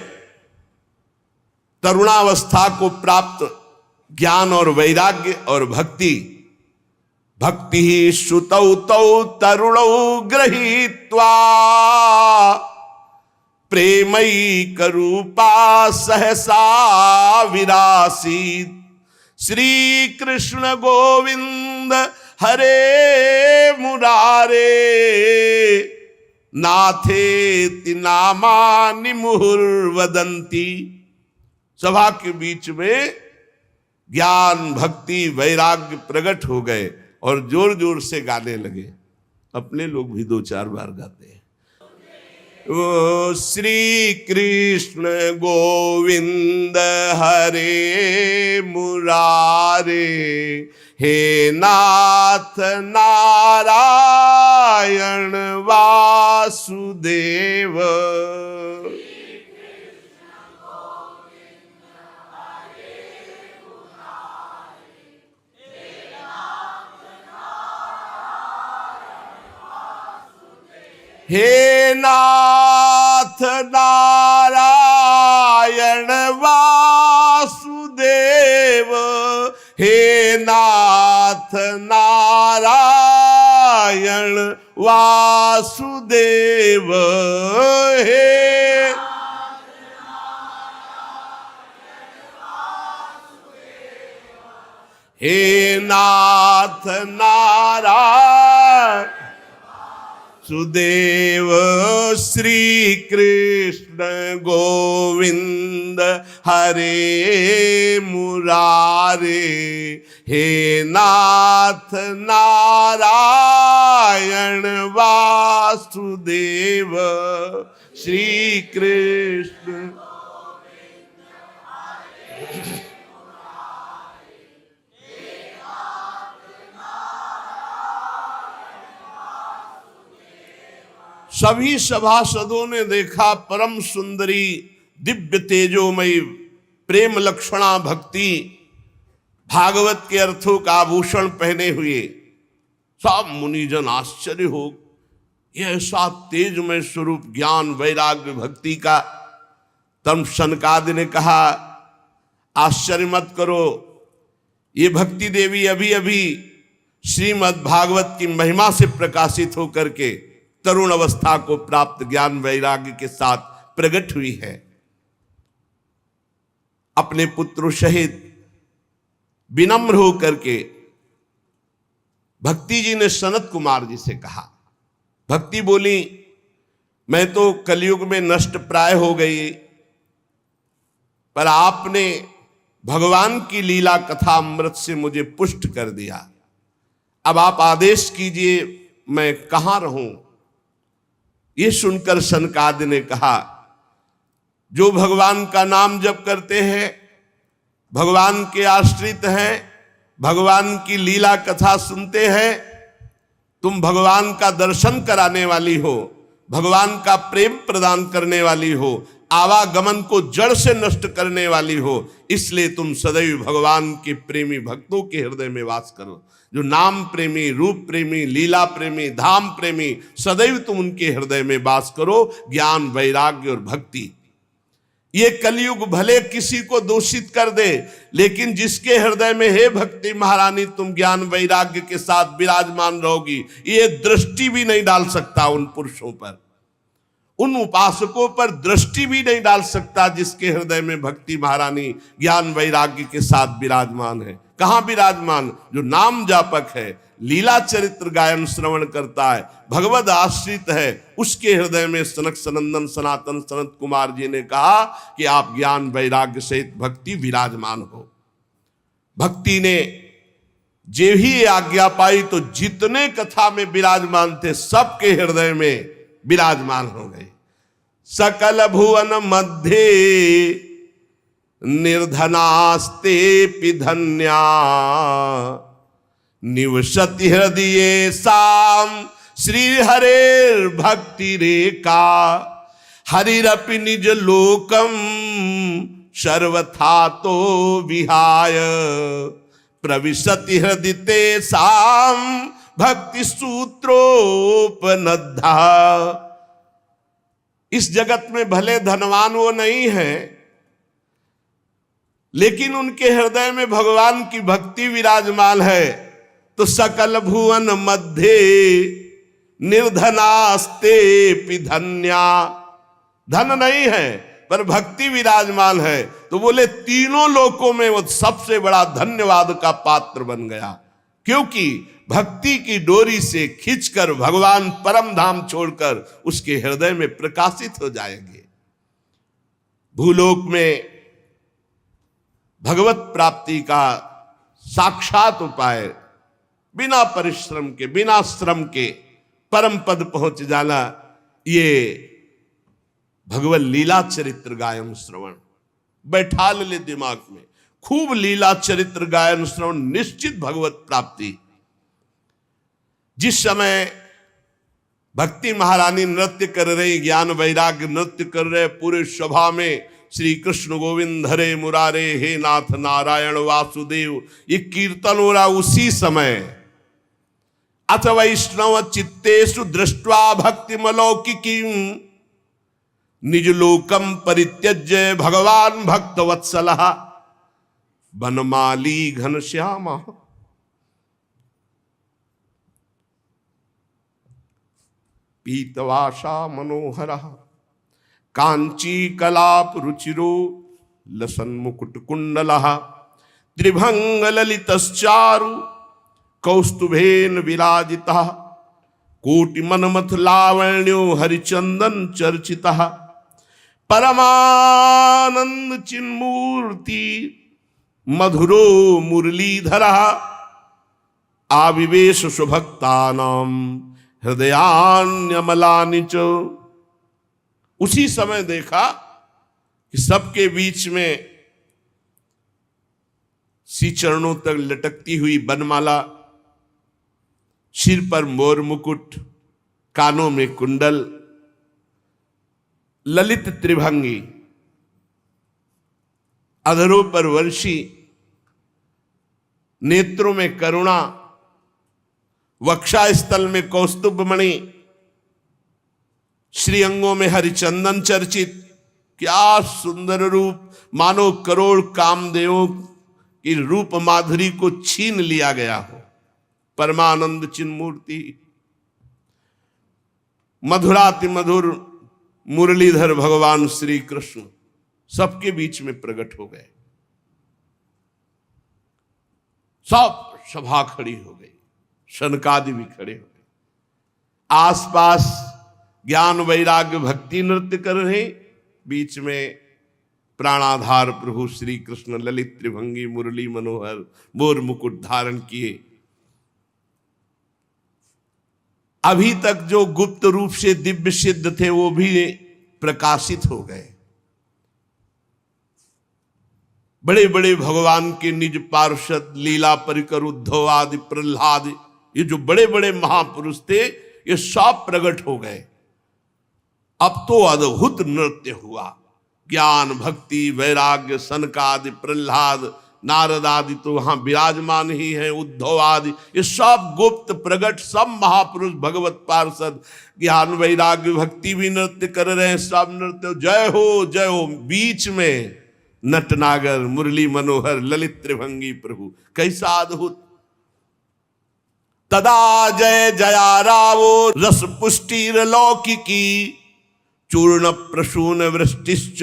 Speaker 1: तरुणावस्था को प्राप्त ज्ञान और वैराग्य और भक्ति ही श्रुतौ तौ तरुणौ गृहीत्वा प्रेमैक रूपा सहसा विरासीत। श्री कृष्ण गोविंद हरे मुरारे नाथेति नामानि मुहुर्वदन्ति। सभा के बीच में ज्ञान, भक्ति, वैराग्य प्रकट हो गए और जोर जोर से गाने लगे। अपने लोग भी 2-4 बार गाते हैं। ओ श्री कृष्ण गोविंद हरे मुरारे, हे नाथ नारायण वासुदेव। हे नाथ नारायण वासुदेव, हे नाथ नारायण वासुदेव, हे नाथ नारायण सुदेव। श्री कृष्ण गोविंद हरे मुरारे, हे नाथ नारायण वासुदेव। श्री कृष्ण सभी सभासदों ने देखा परम सुंदरी दिव्य तेजोमयी प्रेम लक्षणा भक्ति भागवत के अर्थों का आभूषण पहने हुए। सब मुनिजन आश्चर्य हो, यह ऐसा तेजमय स्वरूप ज्ञान, वैराग्य, भक्ति का। तब सनकादि ने कहा, आश्चर्य मत करो, ये भक्ति देवी अभी अभी श्रीमद् भागवत की महिमा से प्रकाशित होकर के तरुण अवस्था को प्राप्त ज्ञान वैराग्य के साथ प्रकट हुई है। अपने पुत्रों सहित विनम्र होकर के भक्ति जी ने सनत कुमार जी से कहा। भक्ति बोली, मैं तो कलयुग में नष्ट प्राय हो गई, पर आपने भगवान की लीला कथा अमृत से मुझे पुष्ट कर दिया। अब आप आदेश कीजिए, मैं कहां रहूं। ये सुनकर सनकादि ने कहा, जो भगवान का नाम जप करते हैं, भगवान के आश्रित हैं, भगवान की लीला कथा सुनते हैं, तुम भगवान का दर्शन कराने वाली हो, भगवान का प्रेम प्रदान करने वाली हो, आवागमन को जड़ से नष्ट करने वाली हो, इसलिए तुम सदैव भगवान के प्रेमी भक्तों के हृदय में वास करो। जो नाम प्रेमी, रूप प्रेमी, लीला प्रेमी, धाम प्रेमी, सदैव तुम उनके हृदय में वास करो। ज्ञान, वैराग्य और भक्ति। ये कलयुग भले किसी को दूषित कर दे, लेकिन जिसके हृदय में हे भक्ति महारानी तुम ज्ञान वैराग्य के साथ विराजमान रहोगी, ये दृष्टि भी नहीं डाल सकता उन पुरुषों पर। उन उपासकों पर दृष्टि भी नहीं डाल सकता जिसके हृदय में भक्ति महारानी ज्ञान वैराग्य के साथ विराजमान है। कहां विराजमान? जो नाम जापक है, लीला चरित्र गायन श्रवण करता है, भगवद आश्रित है, उसके हृदय में सनक सनंदन सनातन सनत कुमार जी ने कहा कि आप ज्ञान वैराग्य सहित भक्ति विराजमान हो। भक्ति ने जे ही आज्ञा पाई तो जितने कथा में विराजमान थे सबके हृदय में विराजमान हो गए। सकल भुवन मध्य निर्धनास्ते पिधन्या निवसति हृदये साम श्री हरेर भक्ति रेखा हरिरपि निज लोकम सर्वथा तो विहाय प्रविशति हृदय साम भक्ति सूत्रोपनद्धा। इस जगत में भले धनवान वो नहीं है, लेकिन उनके हृदय में भगवान की भक्ति विराजमान है। तो सकल भुवन मध्य निर्धनास्ते पिधन्या, धन नहीं है पर भक्ति विराजमान है, तो बोले तीनों लोकों में वो सबसे बड़ा धन्यवाद का पात्र बन गया, क्योंकि भक्ति की डोरी से खींचकर भगवान परम धाम छोड़कर उसके हृदय में प्रकाशित हो जाएंगे। भूलोक में भगवत प्राप्ति का साक्षात उपाय बिना परिश्रम के, बिना श्रम के परम पद पहुंच जाना, ये भगवत लीला चरित्र गायन श्रवण बैठा ले दिमाग में। खूब लीला चरित्र गायन श्रवण, निश्चित भगवत प्राप्ति। जिस समय भक्ति महारानी नृत्य कर रही, ज्ञान वैराग्य नृत्य कर रहे, पूरे सभा में श्री कृष्ण गोविंद हरे मुरारे हे नाथ नारायण वासुदेव, ये कीर्तन हो रहा। उसी समय अथ वैष्णव चित्तेषु दृष्ट्वा भक्ति मलौकिकी निज लोकम परित्यज्य भगवान भक्त वत्सलः बनमाली घनश्याम पीतवासा मनोहरः कांची कलाप रुचिरो लसन मुकुट कुंडलः त्रिभंग ललितश्चारु कौस्तुभेन विराजितः कोटि मनमथ लावण्यो हरिचंदन चर्चितः परमानंद चिन्मूर्ति मधुरो मुरलीधरः आविवेश सुभक्तानां हृदयान्यमलानि च। उसी समय देखा कि सबके बीच में सी चरणों तक लटकती हुई बनमाला, सिर पर मोर मुकुट, कानों में कुंडल, ललित त्रिभंगी, अधरों पर वंशी, नेत्रों में करुणा, वक्षास्थल में कौस्तुभ मणि, श्रीअंगों में हरिचंदन चर्चित। क्या सुंदर रूप, मानो करोड़ कामदेवों की रूप माधुरी को छीन लिया गया हो। परमानंद चिन्मूर्ति, मधुराति मधुर मुरलीधर भगवान श्री कृष्ण सबके बीच में प्रकट हो गए। सब सभा खड़ी हो गई, शनकादि भी खड़े हो गए। आसपास ज्ञान वैराग्य भक्ति नृत्य कर रहे, बीच में प्राणाधार प्रभु श्री कृष्ण ललित त्रिभंगी मुरली मनोहर मोर मुकुट धारण किए। अभी तक जो गुप्त रूप से दिव्य सिद्ध थे वो भी प्रकाशित हो गए। बड़े बड़े भगवान के निज पार्षद लीला परिकर उद्धव आदि प्रहलाद, ये जो बड़े बड़े महापुरुष थे ये सब प्रकट हो गए। अब तो अद्भुत नृत्य हुआ। ज्ञान भक्ति वैराग्य सनकादि प्रहलाद नारद आदि तो वहां विराजमान ही है, उद्धव आदि, ये सब गुप्त प्रकट सब महापुरुष भगवत पार्षद ज्ञान वैराग्य भक्ति भी नृत्य कर रहे हैं। सब नृत्य जय हो जय हो। बीच में नटनागर मुरली मनोहर ललित त्रिभंगी प्रभु, कैसा अद्भुत। तदा जय जया रावो रस पुष्टिर लौकिकी चूर्ण प्रसून वृष्टिश्च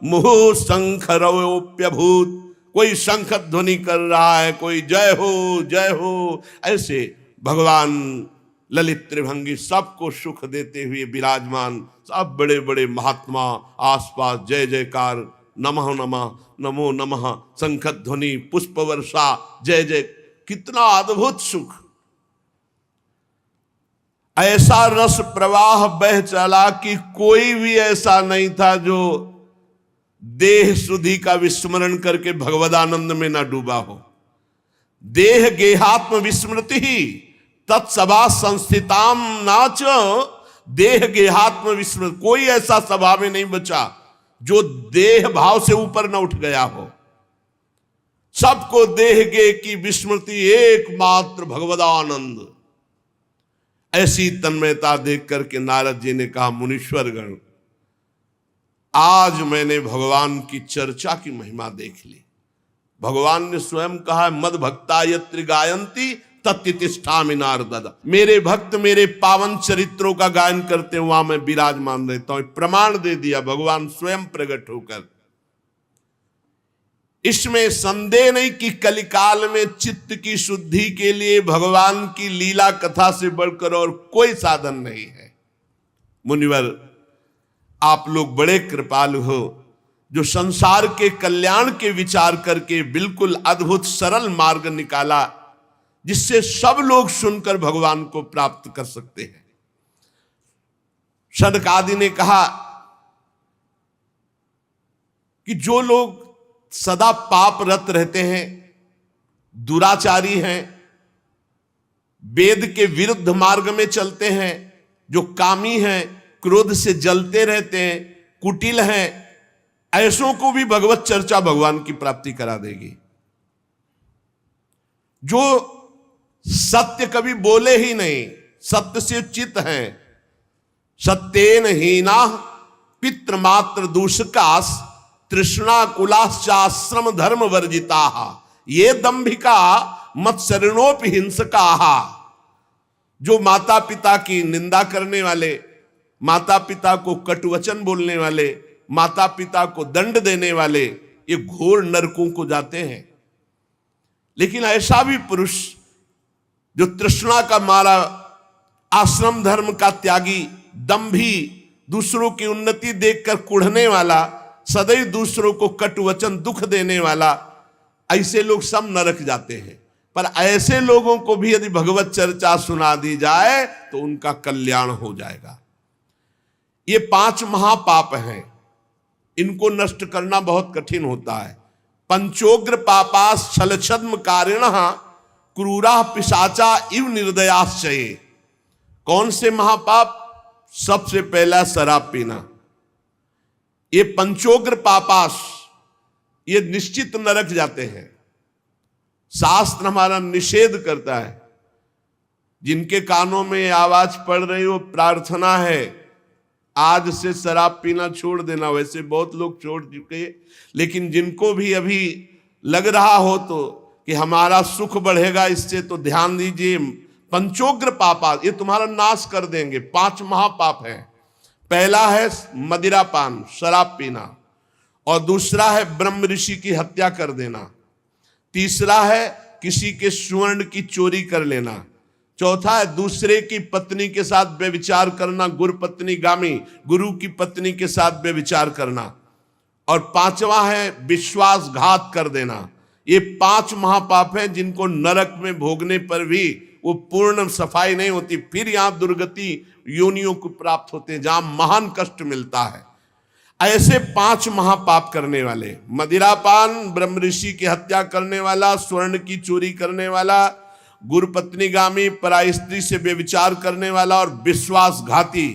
Speaker 1: मुहु शंखरवोप्यभूत। कोई शंख ध्वनि कर रहा है, कोई जय हो, ऐसे भगवान ललित त्रिभंगी सबको सुख देते हुए विराजमान। सब बड़े बड़े महात्मा आसपास जय जयकार, नमः नमः, नमो नमः, शंख ध्वनि, पुष्प वर्षा, जय जय। कितना अद्भुत सुख! ऐसा रस प्रवाह बह चला कि कोई भी ऐसा नहीं था जो देह सुधि का विस्मरण करके भगवदानंद में ना डूबा हो। देह गेहात्म विस्मृति ही तत्सभा संस्थिताम नाच। देह गेहात्म विस्मृति, कोई ऐसा सभा में नहीं बचा जो देह भाव से ऊपर न उठ गया हो। सबको देह गे की विस्मृति, एकमात्र भगवदानंद। ऐसी तन्मयता देख करके नारद जी ने कहा, मुनीश्वर गण, आज मैंने भगवान की चर्चा की महिमा देख ली। भगवान ने स्वयं कहा, मद भक्ता यत्र गायंती तत्तिष्ठामि नारद। मेरे भक्त मेरे पावन चरित्रों का गायन करते वहां मैं विराजमान रहता हूं। प्रमाण दे दिया भगवान स्वयं प्रकट होकर। इसमें संदेह नहीं कि कलिकाल में चित्त की शुद्धि के लिए भगवान की लीला कथा से बढ़कर और कोई साधन नहीं है। मुनिवर, आप लोग बड़े कृपालु हो, जो संसार के कल्याण के विचार करके बिल्कुल अद्भुत सरल मार्ग निकाला, जिससे सब लोग सुनकर भगवान को प्राप्त कर सकते हैं। शनक आदि ने कहा कि जो लोग सदा पापरत रहते हैं, दुराचारी हैं, वेद के विरुद्ध मार्ग में चलते हैं, जो कामी हैं, क्रोध से जलते रहते हैं, कुटिल हैं, ऐसों को भी भगवत चर्चा भगवान की प्राप्ति करा देगी। जो सत्य कभी बोले ही नहीं, सत्य से चित हैं, सत्येन हीना पितृमात्र दूषकास तृष्णा कुलाश्चाश्रम धर्म वर्जिता ये दंभिका मत्सरणोपि हिंसका। जो माता पिता की निंदा करने वाले, माता पिता को कटुवचन बोलने वाले, माता पिता को दंड देने वाले, ये घोर नरकों को जाते हैं। लेकिन ऐसा भी पुरुष जो तृष्णा का मारा, आश्रम धर्म का त्यागी, दंभी, दूसरों की उन्नति देखकर कुढ़ने वाला, सदैव दूसरों को कटुवचन दुख देने वाला, ऐसे लोग सब नरक जाते हैं। पर ऐसे लोगों को भी यदि भगवत चर्चा सुना दी जाए तो उनका कल्याण हो जाएगा। ये 5 महापाप हैं, इनको नष्ट करना बहुत कठिन होता है। पंचोग्र पापास छलछद्म कारिणः क्रूरा पिशाचा इव निर्दयाश्चये। कौन से महापाप? सबसे पहला शराब पीना। ये पंचोग्र पापास, ये निश्चित नरक जाते हैं। शास्त्र हमारा निषेध करता है। जिनके कानों में आवाज पड़ रही हो, प्रार्थना है आज से शराब पीना छोड़ देना। वैसे बहुत लोग छोड़ चुके, लेकिन जिनको भी अभी लग रहा हो तो कि हमारा सुख बढ़ेगा इससे, तो ध्यान दीजिए। पंचोग्र पापा ये तुम्हारा नाश कर देंगे। 5 महापाप है। पहला है मदिरापान, शराब पीना, और दूसरा है ब्रह्म ऋषि की हत्या कर देना, तीसरा है किसी के स्वर्ण की चोरी कर लेना, चौथा है दूसरे की पत्नी के साथ व्यभिचार करना, गुरु पत्नी गामी, गुरु की पत्नी के साथ व्यभिचार करना, और 5वां है विश्वासघात कर देना। ये 5 महापाप हैं जिनको नरक में भोगने पर भी वो पूर्ण सफाई नहीं होती, फिर यहां दुर्गति योनियों को प्राप्त होते हैं जहां महान कष्ट मिलता है। ऐसे 5 महापाप करने वाले, मदिरापान, ब्रह्म ऋषि की हत्या करने वाला, स्वर्ण की चोरी करने वाला, गुरु पत्नीगामी, पराई स्त्री से व्यभिचार करने वाला और विश्वासघाती,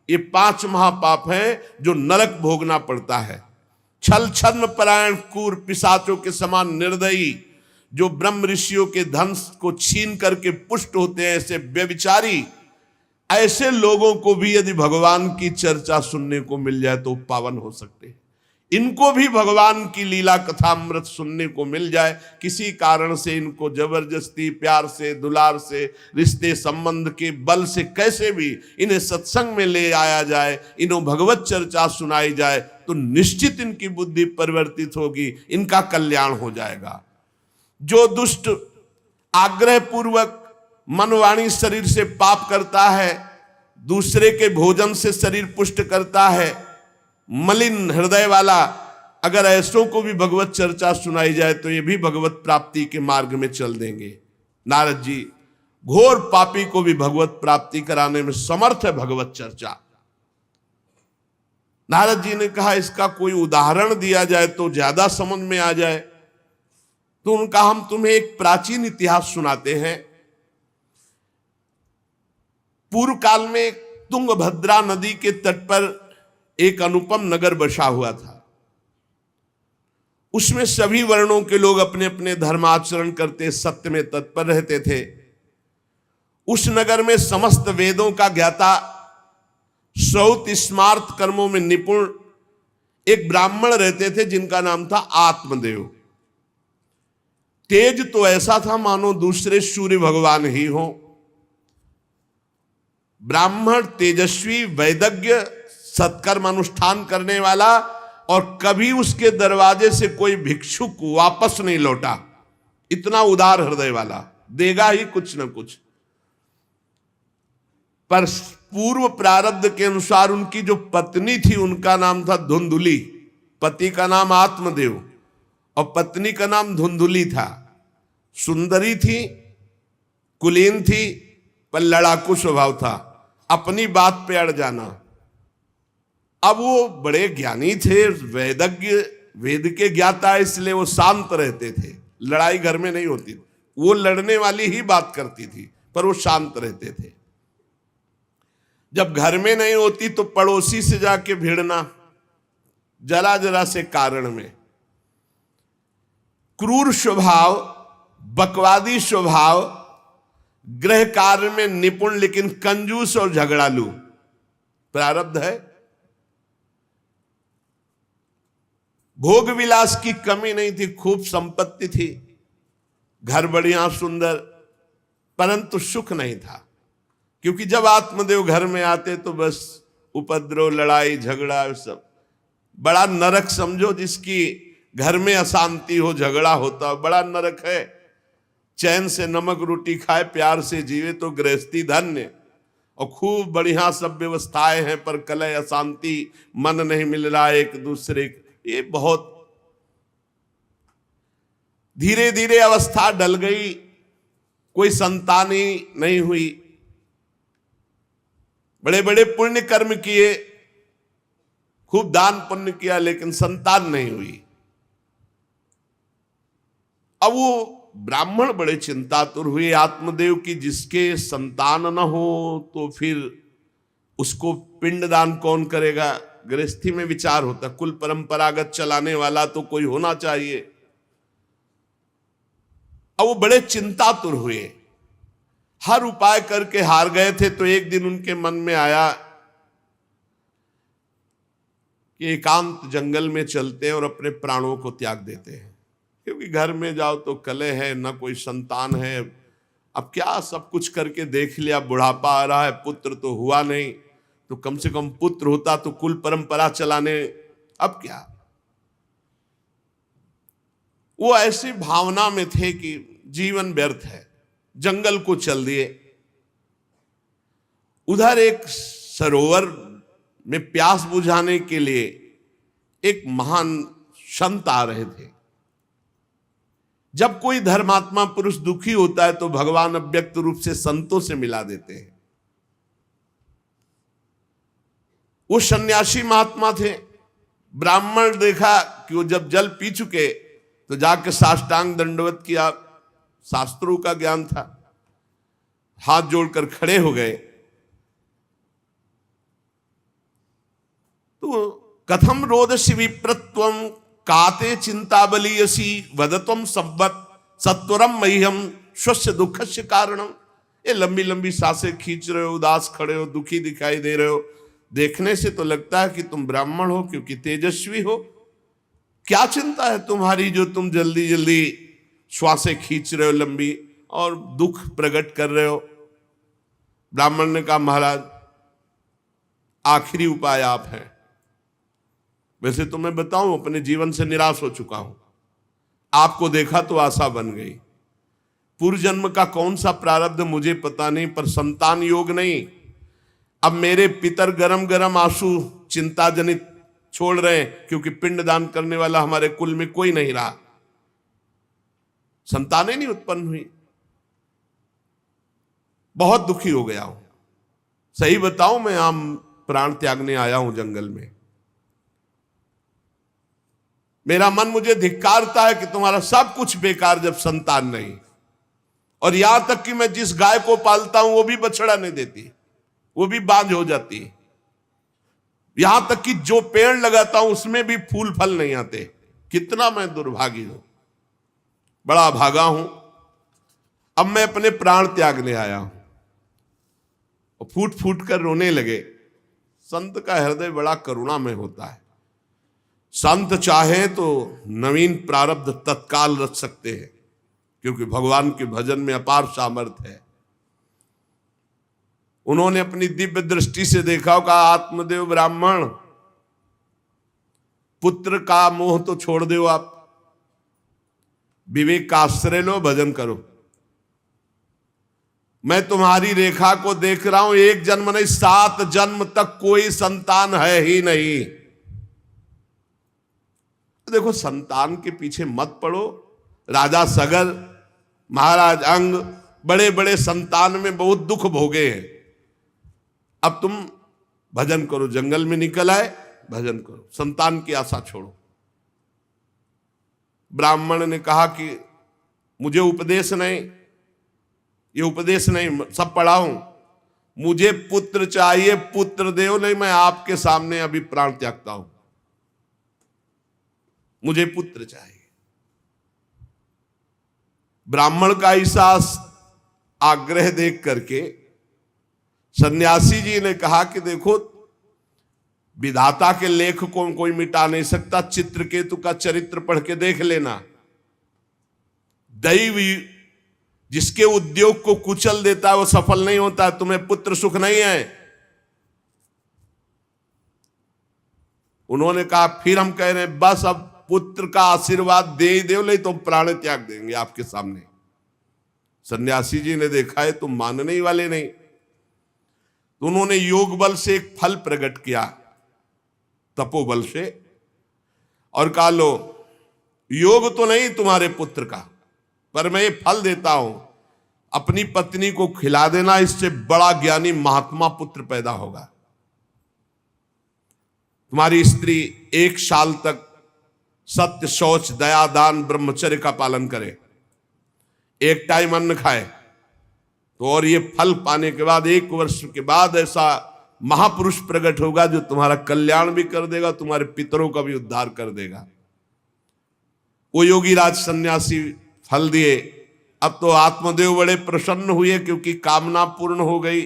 Speaker 1: ये 5 महापाप हैं जो नरक भोगना पड़ता है। छल छद्म परायण क्रूर पिशाचों के समान निर्दयी, जो ब्रह्म ऋषियों के धन को छीन करके पुष्ट होते हैं, ऐसे व्यभिचारी, ऐसे लोगों को भी यदि भगवान की चर्चा सुनने को मिल जाए तो पावन हो सकते हैं। इनको भी भगवान की लीला कथामृत सुनने को मिल जाए, किसी कारण से इनको जबरदस्ती प्यार से दुलार से रिश्ते संबंध के बल से कैसे भी इन्हें सत्संग में ले आया जाए, इन्हों भगवत चर्चा सुनाई जाए, तो निश्चित इनकी बुद्धि परिवर्तित होगी, इनका कल्याण हो जाएगा। जो दुष्ट आग्रह पूर्वक मनवाणी शरीर से पाप करता है, दूसरे के भोजन से शरीर पुष्ट करता है, मलिन हृदय वाला, अगर ऐसों को भी भगवत चर्चा सुनाई जाए तो ये भी भगवत प्राप्ति के मार्ग में चल देंगे। नारद जी घोर पापी को भी भगवत प्राप्ति कराने में समर्थ है भगवत चर्चा। नारद जी ने कहा इसका कोई उदाहरण दिया जाए तो ज्यादा समझ में आ जाए, तो उनका हम तुम्हें एक प्राचीन इतिहास सुनाते हैं। पूर्व काल में तुंगभद्रा नदी के तट पर एक अनुपम नगर बसा हुआ था। उसमें सभी वर्णों के लोग अपने अपने धर्माचरण करते, सत्य में तत्पर रहते थे। उस नगर में समस्त वेदों का ज्ञाता, श्रौत स्मार्त कर्मों में निपुण एक ब्राह्मण रहते थे जिनका नाम था आत्मदेव। तेज तो ऐसा था मानो दूसरे सूर्य भगवान ही हो। ब्राह्मण तेजस्वी, वैदज्ञ, सत्कर्म अनुष्ठान करने वाला, और कभी उसके दरवाजे से कोई भिक्षुक वापस नहीं लौटा। इतना उदार हृदय वाला, देगा ही कुछ न कुछ। पर पूर्व प्रारब्ध के अनुसार उनकी जो पत्नी थी उनका नाम था धुंधुली। पति का नाम आत्मदेव और पत्नी का नाम धुंधुली था। सुंदरी थी, कुलीन थी, पर लड़ाकू स्वभाव था, अपनी बात पे अड़ जाना। अब वो बड़े ज्ञानी थे, वेदज्ञ, वेद के ज्ञाता, इसलिए वो शांत रहते थे, लड़ाई घर में नहीं होती। वो लड़ने वाली ही बात करती थी, पर वो शांत रहते थे। जब घर में नहीं होती तो पड़ोसी से जाके भिड़ना, जरा जरा से कारण में। क्रूर स्वभाव, बकवादी स्वभाव, गृह कार्य में निपुण लेकिन कंजूस और झगड़ालू, प्रारब्ध है। भोग विलास की कमी नहीं थी, खूब संपत्ति थी, घर बढ़िया सुंदर, परंतु सुख नहीं था। क्योंकि जब आत्मदेव घर में आते तो बस उपद्रव, लड़ाई झगड़ा, सब बड़ा नरक समझो। जिसकी घर में अशांति हो, झगड़ा होता, बड़ा नरक है। चैन से नमक रोटी खाए, प्यार से जीवे तो गृहस्थी धन्य। और खूब बढ़िया सब व्यवस्थाएं हैं, पर कलह, अशांति, मन नहीं मिल रहा एक दूसरे, ये बहुत धीरे धीरे अवस्था डल गई। कोई संतान ही नहीं हुई। बड़े बड़े पुण्य कर्म किए, खूब दान पुण्य किया, लेकिन संतान नहीं हुई। अब वो ब्राह्मण बड़े चिंतातुर हुए आत्मदेव की, जिसके संतान न हो तो फिर उसको पिंडदान कौन करेगा। गृहस्थी में विचार होता, कुल परंपरागत चलाने वाला तो कोई होना चाहिए। अब वो बड़े चिंतातुर हुए, हर उपाय करके हार गए थे। तो एक दिन उनके मन में आया कि एकांत जंगल में चलते हैं और अपने प्राणों को त्याग देते हैं। क्योंकि घर में जाओ तो कलह है, ना कोई संतान है। अब क्या सब कुछ करके देख लिया, बुढ़ापा आ रहा है, पुत्र तो हुआ नहीं, तो कम से कम पुत्र होता तो कुल परंपरा चलाने, अब क्या। वो ऐसी भावना में थे कि जीवन व्यर्थ है, जंगल को चल दिए। उधर एक सरोवर में प्यास बुझाने के लिए एक महान संत आ रहे थे। जब कोई धर्मात्मा पुरुष दुखी होता है तो भगवान अव्यक्त रूप से संतों से मिला देते हैं। वो सन्यासी महात्मा थे। ब्राह्मण देखा कि वो जब जल पी चुके तो जाकर साष्टांग दंडवत किया, शास्त्रों का ज्ञान था, हाथ जोड़कर खड़े हो गए। तो कथम रोदसी विप्रत्वम काते चिंता बलियसी वदत्वम संवत सत्वरम मह्यम स्वस्य दुखस्य कारणम। ये लंबी लंबी सांसें खींच रहे हो, उदास खड़े हो, दुखी दिखाई दे रहे हो। देखने से तो लगता है कि तुम ब्राह्मण हो, क्योंकि तेजस्वी हो, क्या चिंता है तुम्हारी जो तुम जल्दी जल्दी श्वासें खींच रहे हो लंबी और दुख प्रकट कर रहे हो। ब्राह्मण ने कहा महाराज आखिरी उपाय आप हैं। वैसे तो मैं बताऊं अपने जीवन से निराश हो चुका हूं, आपको देखा तो आशा बन गई। पूर्व जन्म का कौन सा प्रारब्ध मुझे पता नहीं, पर संतान योग नहीं। अब मेरे पितर गरम गरम आंसू चिंता जनित छोड़ रहे हैं, क्योंकि पिंडदान करने वाला हमारे कुल में कोई नहीं रहा, संतानें नहीं उत्पन्न हुई। बहुत दुखी हो गया हूं, सही बताऊं मैं आम प्राण त्यागने आया हूं जंगल में। मेरा मन मुझे धिक्कारता है कि तुम्हारा सब कुछ बेकार जब संतान नहीं। और यहां तक कि मैं जिस गाय को पालता हूं वो भी बछड़ा नहीं देती, वो भी बांझ हो जाती है। यहां तक कि जो पेड़ लगाता हूं उसमें भी फूल फल नहीं आते। कितना मैं दुर्भागी हूं, बड़ा भागा हूं। अब मैं अपने प्राण त्यागने आया हूं। और फूट फूट कर रोने लगे। संत का हृदय बड़ा करुणामय होता है। संत चाहे तो नवीन प्रारब्ध तत्काल रच सकते हैं, क्योंकि भगवान के भजन में अपार सामर्थ्य है। उन्होंने अपनी दिव्य दृष्टि से देखा होगा, आत्मदेव ब्राह्मण पुत्र का मोह तो छोड़ दो, आप विवेक का आश्रय लो, भजन करो। मैं तुम्हारी रेखा को देख रहा हूं, एक जन्म नहीं 7 जन्म तक कोई संतान है ही नहीं। देखो संतान के पीछे मत पड़ो। राजा सगर, महाराज अंग, बड़े बड़े संतान में बहुत दुख भोगे हैं। अब तुम भजन करो, जंगल में निकल आए, भजन करो, संतान की आशा छोड़ो। ब्राह्मण ने कहा कि मुझे उपदेश नहीं, ये उपदेश नहीं, सब पढ़ा हूं, मुझे पुत्र चाहिए, पुत्र देव, नहीं मैं आपके सामने अभी प्राण त्यागता हूं, मुझे पुत्र चाहिए। ब्राह्मण का ऐसा आग्रह देख करके सन्यासी जी ने कहा कि देखो विधाता के लेख को कोई मिटा नहीं सकता, चित्रकेतु का चरित्र पढ़ के देख लेना। दैव जिसके उद्योग को कुचल देता है वो सफल नहीं होता। तुम्हें पुत्र सुख नहीं है। उन्होंने कहा फिर हम कह रहे हैं बस अब पुत्र का आशीर्वाद दे ही दो, नहीं तो प्राण त्याग देंगे आपके सामने। सन्यासी जी ने देखा है तुम मानने ही वाले नहीं, तो उन्होंने योग बल से एक फल प्रकट किया, तपोबल से, और कहा लो योग तो नहीं तुम्हारे पुत्र का, पर मैं ये फल देता हूं, अपनी पत्नी को खिला देना, इससे बड़ा ज्ञानी महात्मा पुत्र पैदा होगा। तुम्हारी स्त्री 1 साल तक सत्य, शौच, दया, दान, ब्रह्मचर्य का पालन करे, एक टाइम अन्न खाए, तो और ये फल पाने के बाद 1 वर्ष के बाद ऐसा महापुरुष प्रकट होगा जो तुम्हारा कल्याण भी कर देगा, तुम्हारे पितरों का भी उद्धार कर देगा। वो योगीराज सन्यासी फल दिए। अब तो आत्मदेव बड़े प्रसन्न हुए क्योंकि कामना पूर्ण हो गई।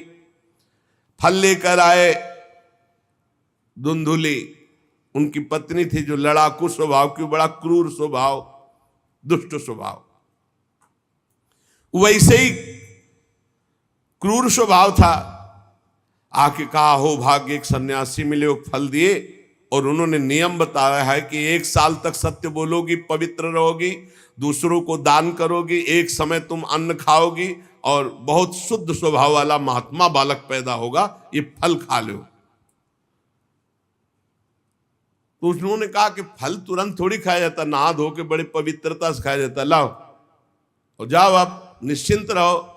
Speaker 1: फल लेकर आए धुंधुली, उनकी पत्नी थी जो लड़ाकू स्वभाव की, बड़ा क्रूर स्वभाव, दुष्ट स्वभाव, वैसे ही क्रूर स्वभाव था। आके कहा हो भाग्य एक सन्यासी मिले, वो फल दिए, और उन्होंने नियम बताया है कि 1 साल तक सत्य बोलोगी, पवित्र रहोगी, दूसरों को दान करोगी, एक समय तुम अन्न खाओगी, और बहुत शुद्ध स्वभाव वाला महात्मा बालक पैदा होगा, ये फल खा लो। तो उन्होंने कहा कि फल तुरंत थोड़ी खाया जाता, नहा धो के बड़े पवित्रता से खाया जाता, लाओ और जाओ, आप निश्चिंत रहो।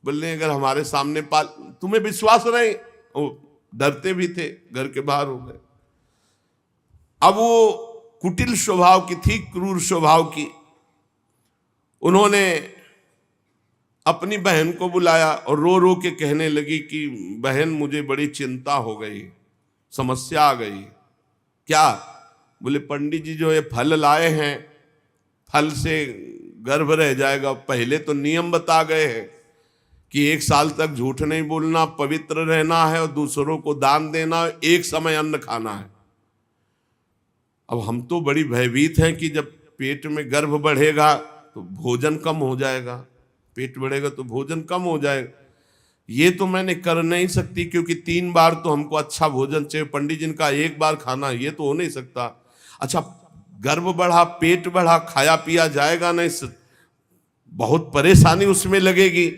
Speaker 1: बोलने अगर हमारे सामने पाल, तुम्हें विश्वास नहीं, वो डरते भी थे, घर के बाहर हो गए। अब वो कुटिल स्वभाव की थी, क्रूर स्वभाव की। उन्होंने अपनी बहन को बुलाया और रो रो के कहने लगी कि बहन मुझे बड़ी चिंता हो गई, समस्या आ गई। क्या? बोले पंडित जी जो ये फल लाए हैं, फल से गर्भ रह जाएगा। पहले तो नियम बता गए हैं कि 1 साल तक झूठ नहीं बोलना, पवित्र रहना है, और दूसरों को दान देना, एक समय अन्न खाना है। अब हम तो बड़ी भयभीत हैं कि जब पेट में गर्भ बढ़ेगा तो भोजन कम हो जाएगा, पेट बढ़ेगा तो भोजन कम हो जाएगा। ये तो मैंने कर नहीं सकती, क्योंकि 3 बार तो हमको अच्छा भोजन चाहिए, पंडित जी का 1 बार खाना, ये तो हो नहीं सकता। अच्छा, गर्भ बढ़ा, पेट बढ़ा, खाया पिया जाएगा नहीं, बहुत परेशानी उसमें लगेगी।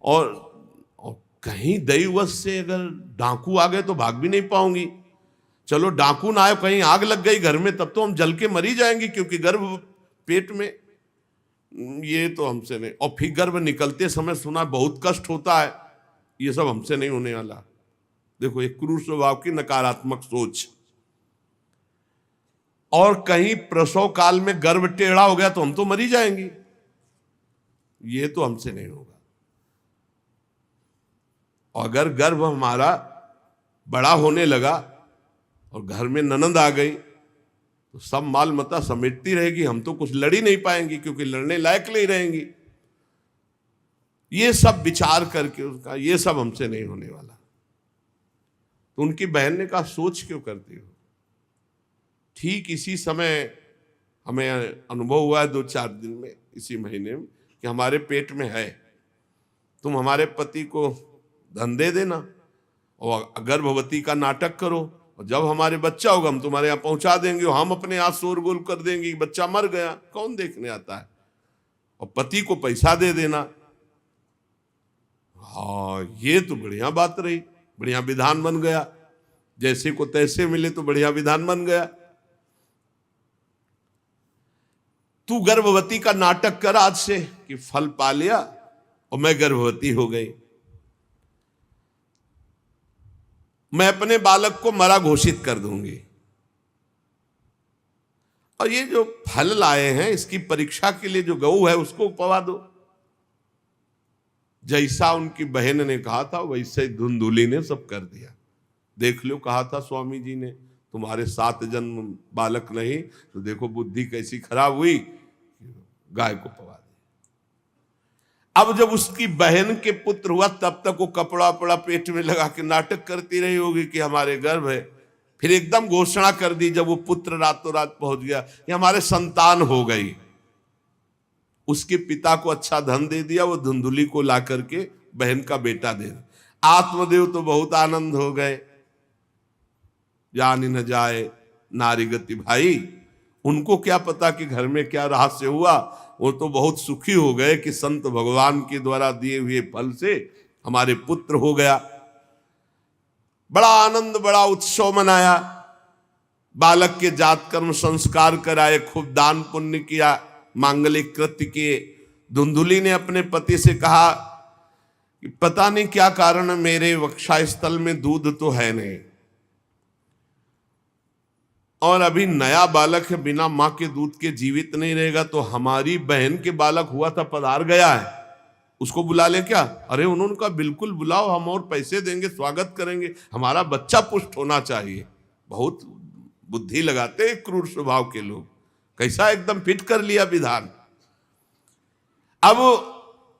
Speaker 1: और कहीं दैववश से अगर डाकू आ गए तो भाग भी नहीं पाऊंगी। चलो डाकू ना आए, कहीं आग लग गई घर में, तब तो हम जल के मरी जाएंगे, क्योंकि गर्भ पेट में, ये तो हमसे नहीं। और फिर गर्भ निकलते समय सुना बहुत कष्ट होता है, ये सब हमसे नहीं होने वाला। देखो, एक क्रूर स्वभाव की नकारात्मक सोच। और कहीं प्रसव काल में गर्भ टेढ़ा हो गया तो हम तो मरी जाएंगे, ये तो हमसे नहीं होगा। और अगर गर्भ हमारा बड़ा होने लगा और घर में ननद आ गई तो सब माल मता समेटती रहेगी, हम तो कुछ लड़ ही नहीं पाएंगे, क्योंकि लड़ने लायक नहीं रहेंगी। ये सब विचार करके उसका, ये सब हमसे नहीं होने वाला। तो उनकी बहन ने कहा, सोच क्यों करती हो? ठीक इसी समय हमें अनुभव हुआ है 2-4 दिन में, इसी महीने में, कि हमारे पेट में है, तुम हमारे पति को धन दे देना और गर्भवती का नाटक करो, और जब हमारे बच्चा होगा हम तुम्हारे यहाँ पहुंचा देंगे, और हम अपने यहाँ शोरगुल कर देंगे कि बच्चा मर गया, कौन देखने आता है, और पति को पैसा दे देना। हाँ, ये तो बढ़िया बात रही, बढ़िया विधान बन गया, जैसे को तैसे मिले तो बढ़िया विधान बन गया। तू गर्भवती का नाटक कर आज से कि फल पा लिया और मैं गर्भवती हो गई, मैं अपने बालक को मरा घोषित कर दूंगी, और ये जो फल लाए हैं इसकी परीक्षा के लिए जो गऊ है उसको पवा दो। जैसा उनकी बहन ने कहा था वैसे धुंधुली ने सब कर दिया। देख लो, कहा था स्वामी जी ने तुम्हारे 7 जन्म बालक नहीं, तो देखो बुद्धि कैसी खराब हुई, गाय को पवा दी। अब जब उसकी बहन के पुत्र हुआ तब तक वो कपड़ा वपड़ा पेट में लगा के नाटक करती रही होगी कि हमारे गर्भ है। फिर एकदम घोषणा कर दी जब वो पुत्र रातों रात पहुंच गया कि हमारे संतान हो गई। उसके पिता को अच्छा धन दे दिया, वो धुंधुली को ला करके बहन का बेटा दे दिया। आत्मदेव तो बहुत आनंद हो गए, जान न जाए नारी गति भाई, उनको क्या पता कि घर में क्या रहस्य हुआ। वो तो बहुत सुखी हो गए कि संत भगवान के द्वारा दिए हुए फल से हमारे पुत्र हो गया। बड़ा आनंद, बड़ा उत्सव मनाया, बालक के जात कर्म संस्कार कराए, खूब दान पुण्य किया, मांगलिक कृत्य किए। धुंधुली ने अपने पति से कहा कि पता नहीं क्या कारण मेरे वक्षा स्थल में दूध तो है नहीं, और अभी नया बालक है, बिना मां के दूध के जीवित नहीं रहेगा, तो हमारी बहन के बालक हुआ था पधार गया है, उसको बुला ले क्या? अरे उन्होंने कहा बिल्कुल बुलाओ, हम और पैसे देंगे, स्वागत करेंगे, हमारा बच्चा पुष्ट होना चाहिए। बहुत बुद्धि लगाते हैं क्रूर स्वभाव के लोग, कैसा एकदम फिट कर लिया विधान। अब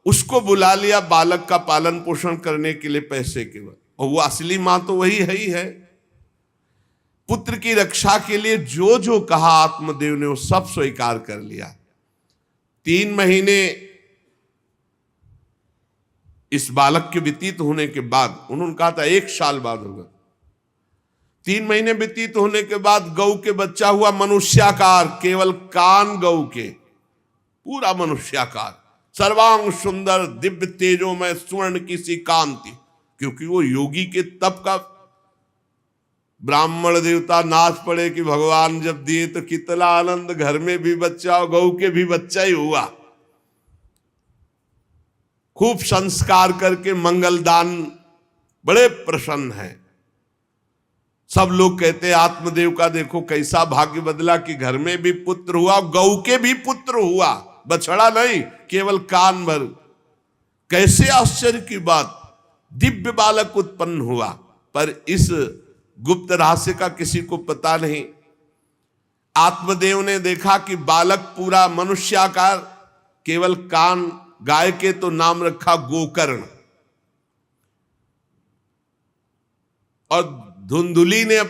Speaker 1: उसको बुला लिया बालक का पालन पोषण करने के लिए पैसे के बाद, और वो असली मां तो वही है ही है। पुत्र की रक्षा के लिए जो जो कहा आत्मदेव ने वो सब स्वीकार कर लिया। 3 महीने इस बालक के व्यतीत होने के बाद, उन्होंने कहा था 1 साल बाद होगा, 3 महीने व्यतीत होने के बाद गौ के बच्चा हुआ मनुष्याकार, केवल कान गौ के, पूरा मनुष्याकार, सर्वांग सुंदर, दिव्य तेजों में स्वर्ण की सी कांति, क्योंकि वो योगी के तप का। ब्राह्मण देवता नाच पड़े कि भगवान जब दिए तो कितना आनंद, घर में भी बच्चा और गौ के भी बच्चा ही हुआ। खूब संस्कार करके मंगलदान, बड़े प्रसन्न हैं। सब लोग कहते हैं आत्मदेव का देखो कैसा भाग्य बदला कि घर में भी पुत्र हुआ, गौ के भी पुत्र हुआ, बछड़ा नहीं, केवल कान भर। कैसे आश्चर्य की बात, दिव्य बालक उत्पन्न हुआ। पर इस गुप्त रहस्य का किसी को पता नहीं। आत्मदेव ने देखा कि बालक पूरा मनुष्याकार, केवल कान, गाय के तो नाम रखा गोकर्ण। और धुंधुली ने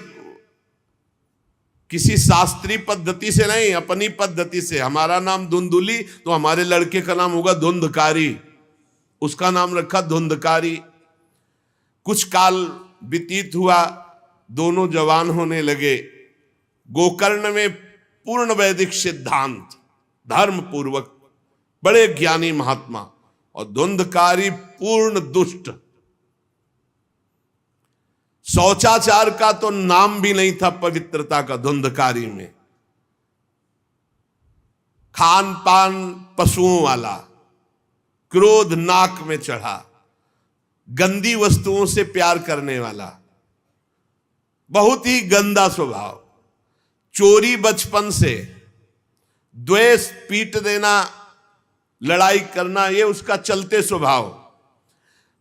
Speaker 1: किसी शास्त्रीय पद्धति से नहीं, अपनी पद्धति से। हमारा नाम धुंधुली तो हमारे लड़के का नाम होगा धुंधकारी, उसका नाम रखा धुंधकारी। कुछ काल व्यतीत हुआ, दोनों जवान होने लगे। गोकर्ण में पूर्ण वैदिक सिद्धांत, धर्म पूर्वक, बड़े ज्ञानी महात्मा, और धुंधकारी पूर्ण दुष्ट। शौचाचार का तो नाम भी नहीं था पवित्रता का धुंधकारी में। खान पान पशुओं वाला, क्रोध नाक में चढ़ा, गंदी वस्तुओं से प्यार करने वाला, बहुत ही गंदा स्वभाव। चोरी बचपन से, द्वेष, पीट देना, लड़ाई करना, ये उसका चलते स्वभाव।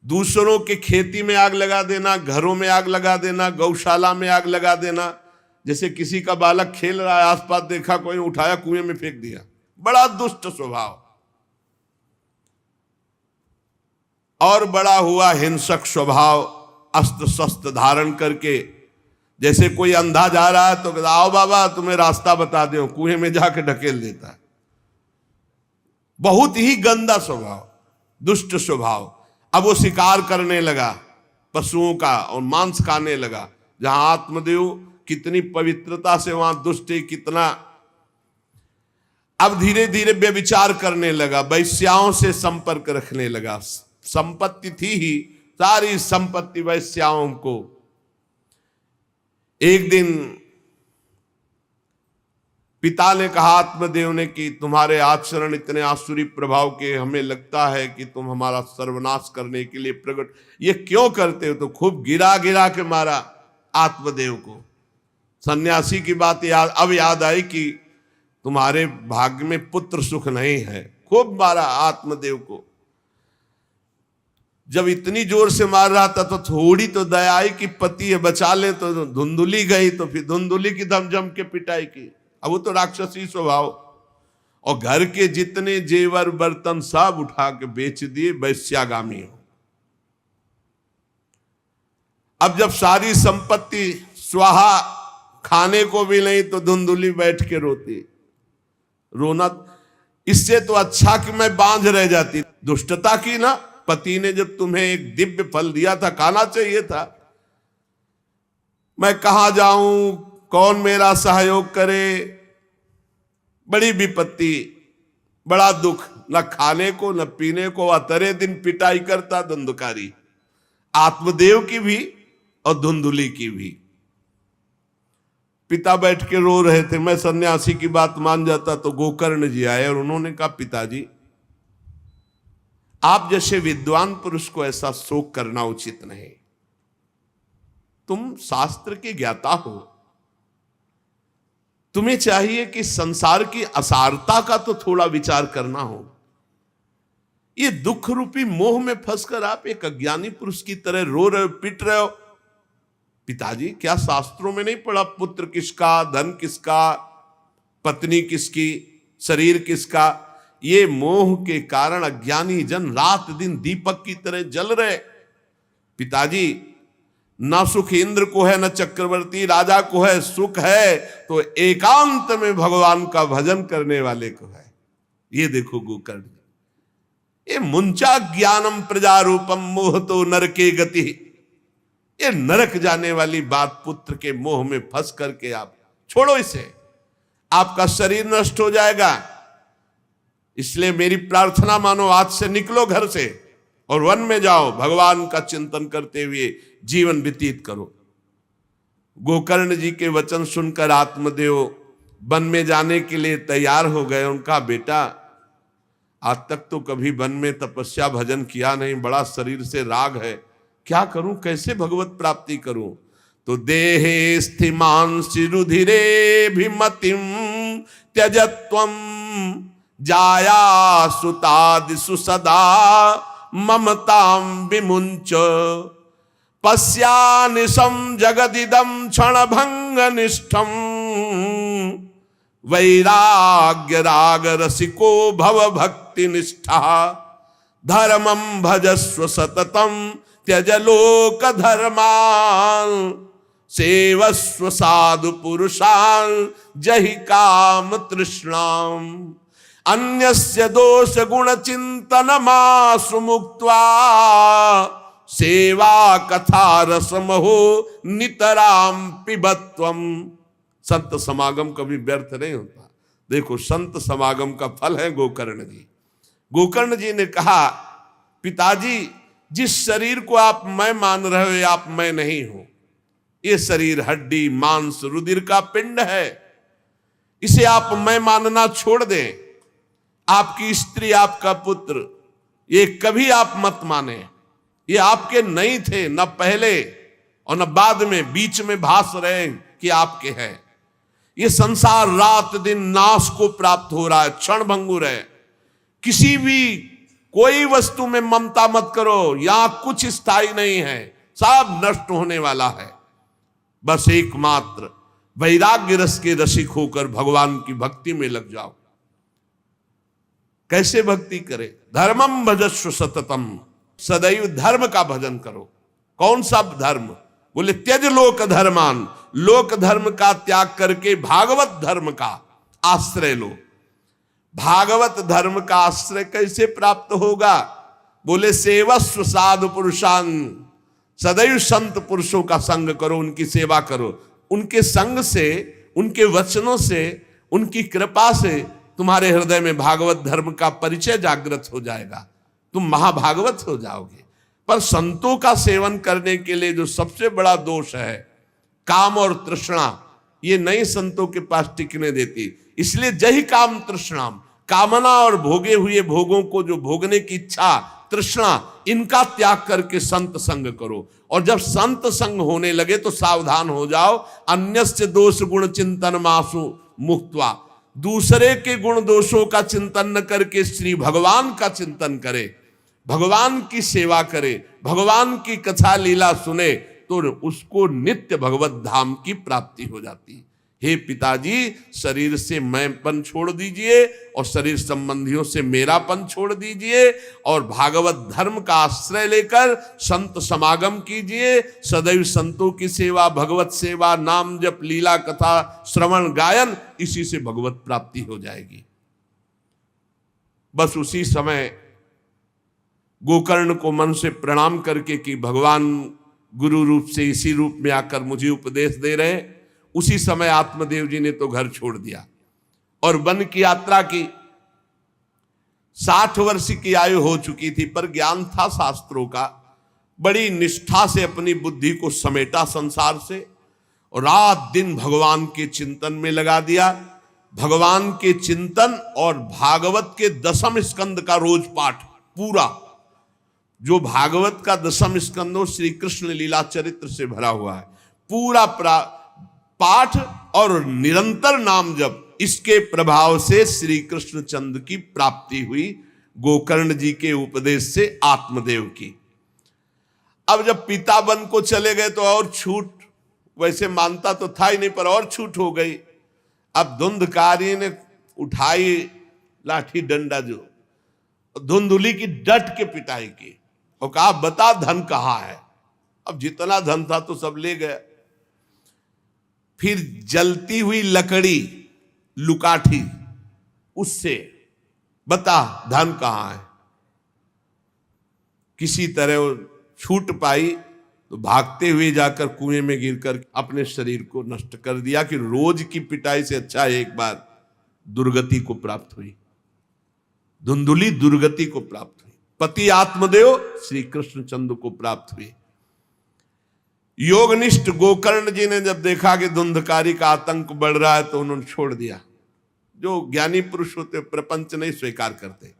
Speaker 1: दूसरों के खेती में आग लगा देना, घरों में आग लगा देना, गौशाला में आग लगा देना। जैसे किसी का बालक खेल रहा है, आसपास देखा कोई, उठाया कुएं में फेंक दिया। बड़ा दुष्ट स्वभाव। और बड़ा हुआ हिंसक स्वभाव, अस्त्र शस्त्र धारण करके। जैसे कोई अंधा जा रहा है तो आओ बाबा तुम्हें रास्ता बता दो, कुएं में जाके ढकेल देता है। बहुत ही गंदा स्वभाव, दुष्ट स्वभाव। अब वो शिकार करने लगा पशुओं का और मांस खाने लगा। जहां आत्मदेव कितनी पवित्रता से, वहां दुष्ट कितना। अब धीरे धीरे व्यभिचार करने लगा, वैश्याओं से संपर्क रखने लगा। संपत्ति थी ही, सारी संपत्ति वैश्याओं को। एक दिन पिता ने कहा आत्मदेव ने कि तुम्हारे आचरण इतने आसुरी प्रभाव के, हमें लगता है कि तुम हमारा सर्वनाश करने के लिए प्रकट, ये क्यों करते हो? तो खूब गिरा गिरा के मारा आत्मदेव को। सन्यासी की बात अब याद आई कि तुम्हारे भाग्य में पुत्र सुख नहीं है। खूब मारा आत्मदेव को। जब इतनी जोर से मार रहा था तो थोड़ी तो दया आई कि पति है, बचा ले। तो धुंधुली गई, तो फिर धुंधुली की दम जम के पिटाई की। अब वो तो राक्षसी स्वभाव, और घर के जितने जेवर बर्तन सब उठा के बेच दिए, वैश्यागामी हो। अब जब सारी संपत्ति स्वाहा, खाने को भी नहीं, तो धुंधुली बैठ के रोती। रोना इससे तो अच्छा कि मैं बांझ रह जाती। दुष्टता की ना, पति ने जब तुम्हें एक दिव्य फल दिया था, खाना चाहिए था। मैं कहां जाऊं, कौन मेरा सहयोग करे? बड़ी विपत्ति, बड़ा दुख, न खाने को न पीने को। अतरे दिन पिटाई करता धुंधकारी, आत्मदेव की भी और धुंधुली की भी। पिता बैठ के रो रहे थे। मैं सन्यासी की बात मान जाता तो गोकर्ण जी आए और उन्होंने कहा पिताजी, आप जैसे विद्वान पुरुष को ऐसा शोक करना उचित नहीं। तुम शास्त्र के ज्ञाता हो, तुम्हें चाहिए कि संसार की असारता का तो थोड़ा विचार करना हो। ये दुख रूपी मोह में फंसकर आप एक अज्ञानी पुरुष की तरह रो रहे हो, पिट रहे हो। पिताजी, क्या शास्त्रों में नहीं पढ़ा पुत्र किसका, धन किसका, पत्नी किसकी, शरीर किसका? ये मोह के कारण अज्ञानी जन रात दिन दीपक की तरह जल रहे। पिताजी, ना सुख इंद्र को है, ना चक्रवर्ती राजा को है। सुख है तो एकांत में भगवान का भजन करने वाले को है। ये देखो गोकर्ण, ये मुंचा ज्ञानम प्रजारूपम मोह तो नरके गति। ये नरक जाने वाली बात, पुत्र के मोह में फंस करके आप छोड़ो इसे, आपका शरीर नष्ट हो जाएगा। इसलिए मेरी प्रार्थना मानो, आज से निकलो घर से और वन में जाओ, भगवान का चिंतन करते हुए जीवन व्यतीत करो। गोकर्ण जी के वचन सुनकर आत्मदेव वन में जाने के लिए तैयार हो गए। उनका बेटा, आज तक तो कभी वन में तपस्या भजन किया नहीं, बड़ा शरीर से राग है, क्या करूं, कैसे भगवत प्राप्ति करूं? तो देहे स्थिमांसि रुधिरे भिमतिम त्यजत्वम जाया सुतादिषु सदा ममतां विमुंच पश्यानिशं जगदिदं क्षणभंगनिष्ठं वैराग्य राग रसिको भव भक्ति निष्ठा धर्मं भजस्व सततं त्यज लोक धर्मान सेवस्व साधु पुरुषान् जहि काम तृष्णाम अन्यस्य दोष गुण चिंतन मासु मुक्त्वा सेवा कथा रसमहो नितराम पिबत्वम। संत समागम कभी व्यर्थ नहीं होता। देखो, संत समागम का फल है गोकर्ण जी। गोकर्ण जी ने कहा, पिताजी, जिस शरीर को आप मैं मान रहे हो, आप मैं नहीं हो। ये शरीर हड्डी मांस रुधिर का पिंड है, इसे आप मैं मानना छोड़ दें। आपकी स्त्री, आपका पुत्र, ये कभी आप मत माने। ये आपके नहीं थे, न पहले और न बाद में, बीच में भास रहे कि आपके हैं। ये संसार रात दिन नाश को प्राप्त हो रहा है, क्षण भंगुर है। किसी भी कोई वस्तु में ममता मत करो, यहां कुछ स्थायी नहीं है, सब नष्ट होने वाला है। बस एकमात्र वैराग्य रस के रसिक होकर भगवान की भक्ति में लग जाओ। कैसे भक्ति करे? धर्मम भजस्व सततम, सदैव धर्म का भजन करो। कौन सा धर्म? बोले त्यज लोक धर्मान, लोक धर्म का त्याग करके भागवत धर्म का आश्रय लो। भागवत धर्म का आश्रय कैसे प्राप्त होगा? बोले सेवस्व साधु पुरुषान, सदैव संत पुरुषों का संग करो, उनकी सेवा करो। उनके संग से, उनके वचनों से, उनकी कृपा से तुम्हारे हृदय में भागवत धर्म का परिचय जागृत हो जाएगा, तुम महाभागवत हो जाओगे। पर संतों का सेवन करने के लिए जो सबसे बड़ा दोष है, काम और तृष्णा, ये नई संतों के पास टिकने देती। इसलिए जही काम तृष्णाम, कामना और भोगे हुए भोगों को जो भोगने की इच्छा, तृष्णा, इनका त्याग करके संत संग करो। और जब संत संग होने लगे तो सावधान हो जाओ। अन्यस्य दोष गुण चिंतन मासु मुक्त्वा, दूसरे के गुण दोषों का चिंतन न करके श्री भगवान का चिंतन करे, भगवान की सेवा करे, भगवान की कथा लीला सुने, तो उसको नित्य भगवत धाम की प्राप्ति हो जाती। हे पिताजी, शरीर से मैंपन छोड़ दीजिए और शरीर संबंधियों से मेरापन छोड़ दीजिए और भागवत धर्म का आश्रय लेकर संत समागम कीजिए। सदैव संतों की सेवा, भगवत सेवा, नाम जप, लीला कथा, श्रवण गायन, इसी से भगवत प्राप्ति हो जाएगी। बस उसी समय गोकर्ण को मन से प्रणाम करके कि भगवान गुरु रूप से इसी रूप में आकर मुझे उपदेश दे रहे हैं, उसी समय आत्मदेव जी ने तो घर छोड़ दिया और वन की यात्रा की। 60 वर्ष की आयु हो चुकी थी, पर ज्ञान था शास्त्रों का। बड़ी निष्ठा से अपनी बुद्धि को समेटा संसार से और रात दिन भगवान के चिंतन में लगा दिया। भगवान के चिंतन और भागवत के 10वें स्कंद का रोज पाठ, पूरा जो भागवत का 10वां स्कंद श्री कृष्ण लीला चरित्र से भरा हुआ है, पूरा पाठ और निरंतर नाम जप, इसके प्रभाव से श्री कृष्ण चंद्र की प्राप्ति हुई गोकर्ण जी के उपदेश से आत्मदेव की। अब जब पिता वन को चले गए तो और छूट, वैसे मानता तो था ही नहीं, पर और छूट हो गई। अब धुंधकारी ने उठाई लाठी डंडा, जो धुंधुली की डट के पिटाई की और कहा, बता धन कहाँ है? अब जितना धन था तो सब ले गए। फिर जलती हुई लकड़ी, लुकाठी, उससे बता धन कहाँ है? किसी तरह वो छूट पाई तो भागते हुए जाकर कुएं में गिरकर अपने शरीर को नष्ट कर दिया कि रोज की पिटाई से अच्छा एक बार दुर्गति को प्राप्त हुई। धुंधुली दुर्गति को प्राप्त हुई, पति आत्मदेव श्री कृष्ण चंद्र को प्राप्त हुई। योगनिष्ठ गोकर्ण जी ने जब देखा कि धुंधकारी का आतंक बढ़ रहा है तो उन्होंने छोड़ दिया। जो ज्ञानी पुरुष होते प्रपंच नहीं स्वीकार करते,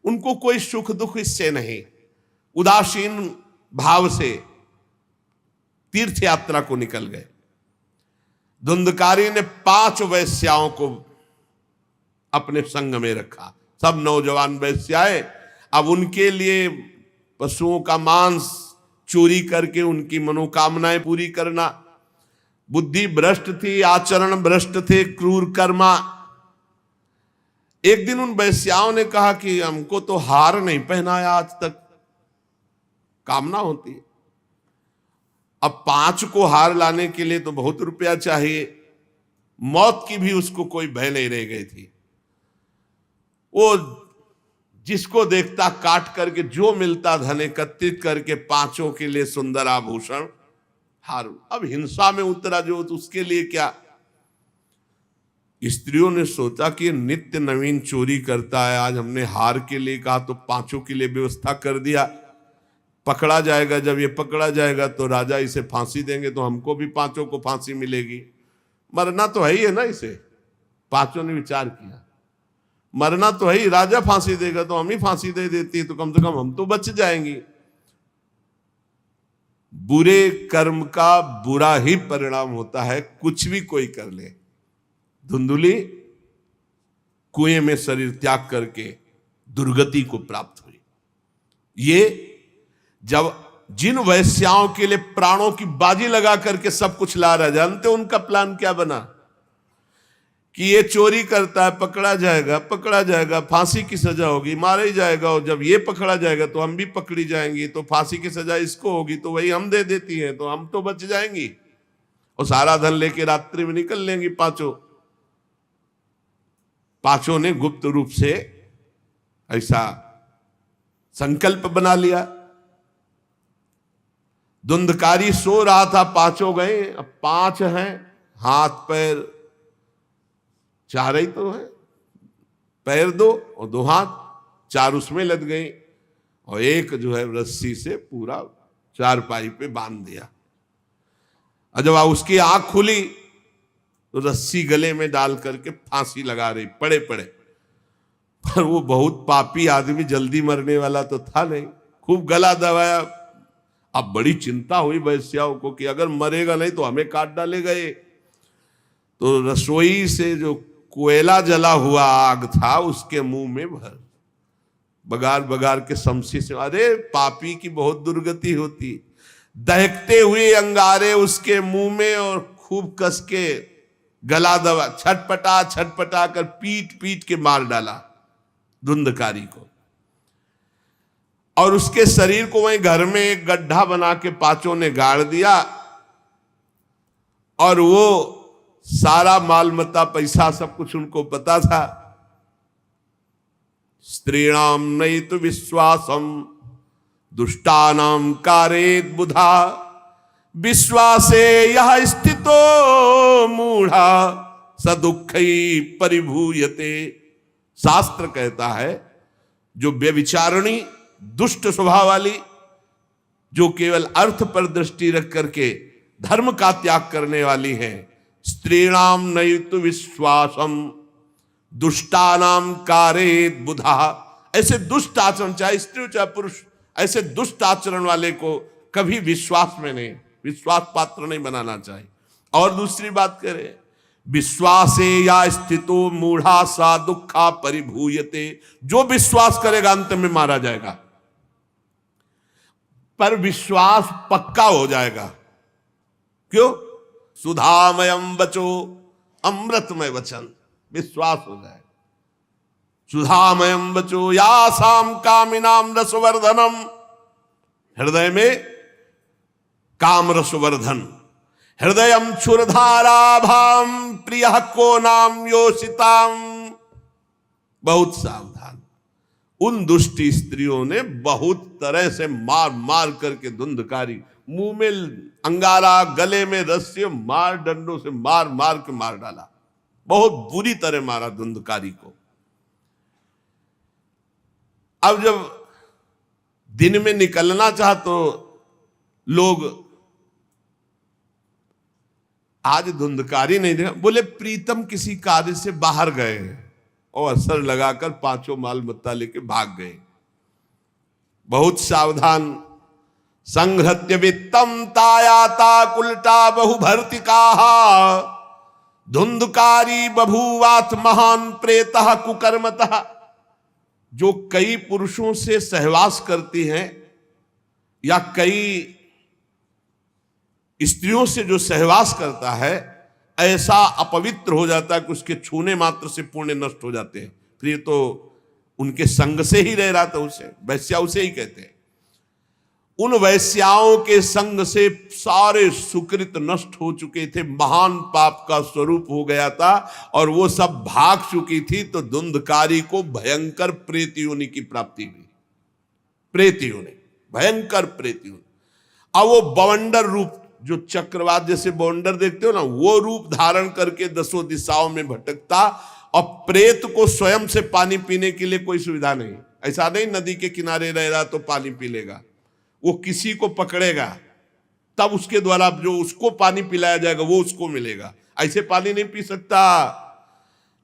Speaker 1: उनको कोई सुख दुख इससे नहीं, उदासीन भाव से तीर्थ यात्रा को निकल गए। धुंधकारी ने 5 वैश्याओं को अपने संग में रखा, सब नौजवान वैश्याएं। अब उनके लिए पशुओं का मांस चोरी करके उनकी मनोकामनाएं पूरी करना। बुद्धि भ्रष्ट थी, आचरण भ्रष्ट थे, क्रूर कर्मा। एक दिन उन वैश्याओं ने कहा कि हमको तो हार नहीं पहनाया आज तक, कामना होती है। अब 5 को हार लाने के लिए तो बहुत रुपया चाहिए, मौत की भी उसको कोई भय नहीं रह गई थी। वो जिसको देखता काट करके जो मिलता धन एकत्रित करके 5 के लिए सुंदर आभूषण हार। अब हिंसा में उतरा जो, तो उसके लिए क्या। स्त्रियों ने सोचा कि नित्य नवीन चोरी करता है, आज हमने हार के लिए कहा तो 5 के लिए व्यवस्था कर दिया, पकड़ा जाएगा। जब ये पकड़ा जाएगा तो राजा इसे फांसी देंगे, तो हमको भी 5 को फांसी मिलेगी। मरना तो है ही है ना इसे। 5 ने विचार किया मरना तो है ही, राजा फांसी देगा तो हम ही फांसी दे देती, तो कम से कम हम तो बच जाएंगी। बुरे कर्म का बुरा ही परिणाम होता है, कुछ भी कोई कर ले। धुंधुली कुएं में शरीर त्याग करके दुर्गति को प्राप्त हुई। ये जब जिन वैश्याओं के लिए प्राणों की बाजी लगा करके सब कुछ ला रहा, जानते उनका प्लान क्या बना कि ये चोरी करता है, पकड़ा जाएगा, फांसी की सजा होगी, मारा ही जाएगा, और जब ये पकड़ा जाएगा तो हम भी पकड़ी जाएंगी, तो फांसी की सजा इसको होगी, तो वही हम दे देती हैं, तो हम तो बच जाएंगी और सारा धन लेके रात्रि में निकल लेंगी 5 ने गुप्त रूप से ऐसा संकल्प बना लिया। धुंधकारी सो रहा था, 5 गए। अब 5 हैं, हाथ पैर 4 ही तो है, पैर 2 और 2 हाथ, 4 उसमें लग गई, और एक जो है रस्सी से पूरा चारपाई पे बांध दिया। और जब उसकी आंख खुली तो रस्सी गले में डाल करके फांसी लगा रही पड़े पड़े। पर वो बहुत पापी आदमी, जल्दी मरने वाला तो था नहीं, खूब गला दबाया। अब बड़ी चिंता हुई वैश्याओं को कि अगर मरेगा नहीं तो हमें काट डालेगा ये। तो रसोई से जो कोयला जला हुआ आग था उसके मुंह में भर, बगार बगार के शमशी से। अरे पापी की बहुत दुर्गति होती। दहकते हुए अंगारे उसके मुंह में और खूब कस के गला दबा, छटपटा कर पीट पीट के मार डाला धुंधकारी को। और उसके शरीर को वहीं घर में एक गड्ढा बना के 5 ने गाड़ दिया। और वो सारा माल मत्ता पैसा सब कुछ उनको पता था। स्त्रीणाम नैतु विश्वासम दुष्टानाम कारेत बुधा, विश्वासे यह स्थितो मूढ़ा स दुःखी परिभूयते। शास्त्र कहता है जो व्यभिचारिणी दुष्ट स्वभाव वाली, जो केवल अर्थ पर दृष्टि रख करके धर्म का त्याग करने वाली है, स्त्रीणाम नैतु विश्वासम दुष्टानाम कारेत बुधा। ऐसे दुष्ट आचरण, चाहे स्त्री चाहे पुरुष, ऐसे दुष्ट आचरण वाले को कभी विश्वास पात्र नहीं बनाना चाहिए। और दूसरी बात करें, विश्वासे या स्थितो मूढ़ा सा दुखा परिभूयते। जो विश्वास करेगा अंत में मारा जाएगा, पर विश्वास पक्का हो जाएगा। क्यों? सुधामयम वचो अमृतमय वचन, विश्वास हो जाए। सुधामयम वचो यासाम कामिनाम रसवर्धनम, हृदय में काम रसवर्धन। हृदयम क्षुरधाराभाम प्रिय को नाम योषिताम। बहुत सावधान। उन दुष्ट स्त्रियों ने बहुत तरह से मार मार करके धुंधकारी, मुंह में अंगारा, गले में रस्सी, मार डंडों से मार मार के मार डाला। बहुत बुरी तरह मारा धुंधकारी को। अब जब दिन में निकलना चाह तो लोग, आज धुंधकारी नहीं देखा, बोले प्रीतम किसी कार्य से बाहर गए और असर लगाकर 5 माल मत्ता लेके भाग गए। बहुत सावधान। संघृत्य वित्तम तायाता कुलटा बहुभर्तिका, धुंधकारी बभूवात महान प्रेतः कुकर्मतः। जो कई पुरुषों से सहवास करती हैं या कई स्त्रियों से जो सहवास करता है, ऐसा अपवित्र हो जाता है कि उसके छूने मात्र से पुण्य नष्ट हो जाते हैं। फिर तो उनके संग से ही रह रहा था, उसे वैश्या उसे ही कहते हैं। उन वैश्याओं के संग से सारे सुकृत नष्ट हो चुके थे, महान पाप का स्वरूप हो गया था और वो सब भाग चुकी थी। तो धुंधकारी को भयंकर प्रेत योनि की प्राप्ति हुई, प्रेत योनि, भयंकर प्रेत योनि। अब वो बवंडर रूप, जो चक्रवात जैसे बवंडर देखते हो ना, वो रूप धारण करके दसों दिशाओं में भटकता। और प्रेत को स्वयं से पानी पीने के लिए कोई सुविधा नहीं, ऐसा नहीं नदी के किनारे रह रहा तो पानी पी लेगा, वो किसी को पकड़ेगा तब उसके द्वारा जो उसको पानी पिलाया जाएगा वो उसको मिलेगा। ऐसे पानी नहीं पी सकता,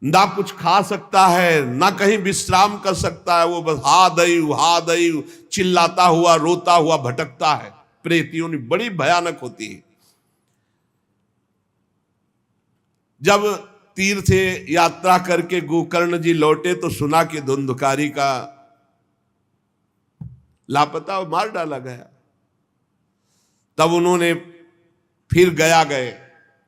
Speaker 1: ना कुछ खा सकता है, ना कहीं विश्राम कर सकता है। वो बस हा दई चिल्लाता हुआ रोता हुआ भटकता है। प्रेत योनि बड़ी भयानक होती है। जब तीर्थ यात्रा करके गोकर्ण जी लौटे तो सुना कि धुंधकारी का लापता और मार डाला गया। तब उन्होंने फिर गए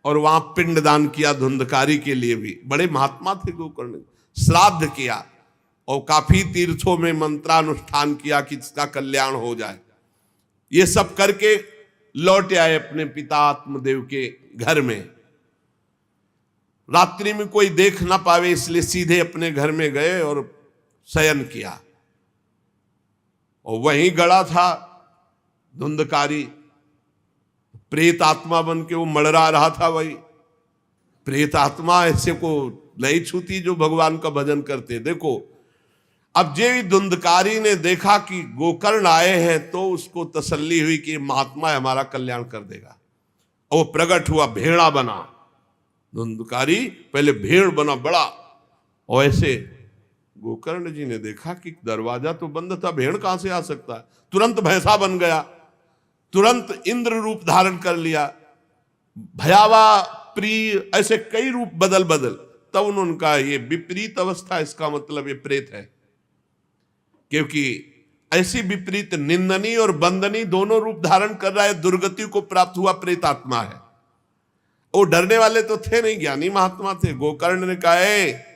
Speaker 1: और वहां पिंडदान किया धुंधकारी के लिए भी। बड़े महात्मा थे गोकर्ण, श्राद्ध किया और काफी तीर्थों में मंत्रानुष्ठान किया कि इसका कल्याण हो जाए। ये सब करके लौट आए अपने पिता आत्मदेव के घर में। रात्रि में कोई देख ना पावे इसलिए सीधे अपने घर में गए और शयन किया। और वहीं गड़ा था धुंधकारी, प्रेत आत्मा बन के वो मड़रा रहा था। वही प्रेत आत्मा ऐसे को नहीं छूती जो भगवान का भजन करते। देखो अब जे धुंधकारी ने देखा कि गोकर्ण आए हैं तो उसको तसल्ली हुई कि महात्मा हमारा कल्याण कर देगा। और वो प्रकट हुआ, भेड़ा बना। धुंधकारी पहले भेड़ बना बड़ा, और ऐसे गोकर्ण जी ने देखा कि दरवाजा तो बंद था, भेड़ कहां से आ सकता है। तुरंत भैंसा बन गया, तुरंत इंद्र रूप धारण कर लिया, भयावा प्रिय, ऐसे कई रूप बदल। तब उन्होंने कहा ये विपरीत अवस्था, इसका मतलब ये प्रेत है। क्योंकि ऐसी विपरीत निंदनीय और बंदनीय दोनों रूप धारण कर रहा है, दुर्गति को प्राप्त हुआ प्रेत आत्मा है। वो डरने वाले तो थे नहीं, ज्ञानी महात्मा थे। गोकर्ण ने कहा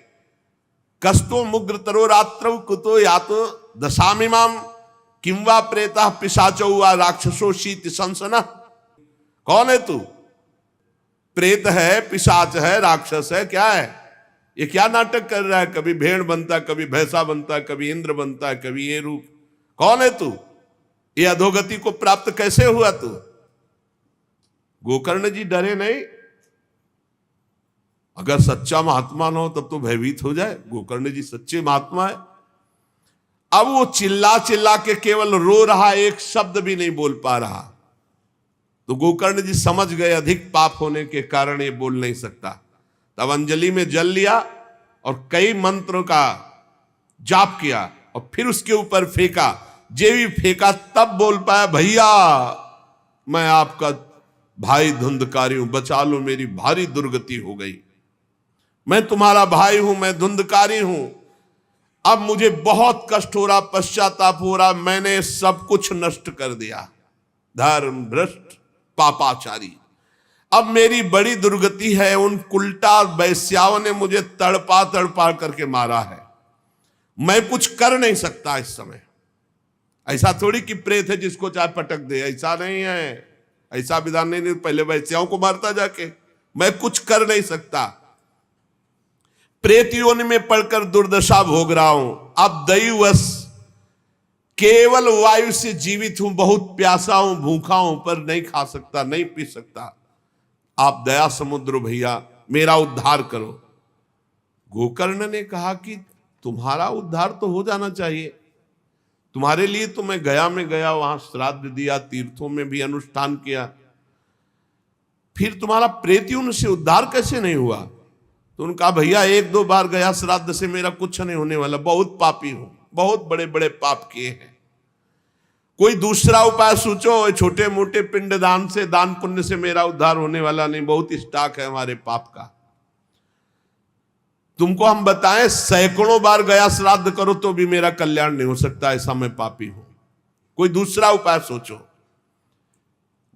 Speaker 1: कस्तो मुग्र तरो रात्रौ कुतो यातो दशामिमाम किंवा प्रेता पिशाचो वा राक्षसो शीत संसना। कौन है तू? प्रेत है, पिशाच है, राक्षस है, क्या है ये? क्या नाटक कर रहा है? कभी भेड़ बनता, कभी भैंसा बनता, कभी इंद्र बनता, कभी ये रूप। कौन है तू? ये अधोगति को प्राप्त कैसे हुआ तू? गोकर्ण जी डरे नहीं। अगर सच्चा महात्मा न हो तब तो भयभीत हो जाए। गोकर्ण जी सच्चे महात्मा है। अब वो चिल्ला चिल्ला के केवल रो रहा, एक शब्द भी नहीं बोल पा रहा। तो गोकर्ण जी समझ गए अधिक पाप होने के कारण ये बोल नहीं सकता। तब अंजलि में जल लिया और कई मंत्रों का जाप किया और फिर उसके ऊपर फेंका। जे भी फेंका तब बोल पाया, भैया मैं आपका भाई धुंधकारी हूं, बचा लो, मेरी भारी दुर्गति हो गई। मैं तुम्हारा भाई हूं, मैं धुंधकारी हूं। अब मुझे बहुत कष्ट हो रहा, पश्चाताप हो रहा, मैंने सब कुछ नष्ट कर दिया, धर्म भ्रष्ट पापाचारी। अब मेरी बड़ी दुर्गति है। उन उल्टा वैश्याओं ने मुझे तड़पा तड़पा करके मारा है। मैं कुछ कर नहीं सकता इस समय। ऐसा थोड़ी कि प्रेत है जिसको चाहे पटक दे, ऐसा नहीं है, ऐसा विधान नहीं। पहले वैश्याओं को मारता जाके, मैं कुछ कर नहीं सकता। प्रेत योनि में पड़कर दुर्दशा भोग रहा हूं। अब दैववश केवल वायु से जीवित हूं, बहुत प्यासा हूं, भूखा हूं, पर नहीं खा सकता, नहीं पी सकता। आप दया समुद्र भैया मेरा उद्धार करो। गोकर्ण ने कहा कि तुम्हारा उद्धार तो हो जाना चाहिए, तुम्हारे लिए तो मैं गया में गया, वहां श्राद्ध दिया, तीर्थों में भी अनुष्ठान किया, फिर तुम्हारा प्रेत योनि से उद्धार कैसे नहीं हुआ? तो उनका भैया एक दो बार गया श्राद्ध से मेरा कुछ नहीं होने वाला, बहुत पापी हूं, बहुत बड़े बड़े पाप किए हैं। कोई दूसरा उपाय सोचो, छोटे मोटे पिंडदान से, दान पुण्य से मेरा उद्धार होने वाला नहीं, बहुत स्टॉक है हमारे पाप का। तुमको हम बताएं, सैकड़ों बार गया श्राद्ध करो तो भी मेरा कल्याण नहीं हो सकता, ऐसा मैं पापी हूं। कोई दूसरा उपाय सोचो।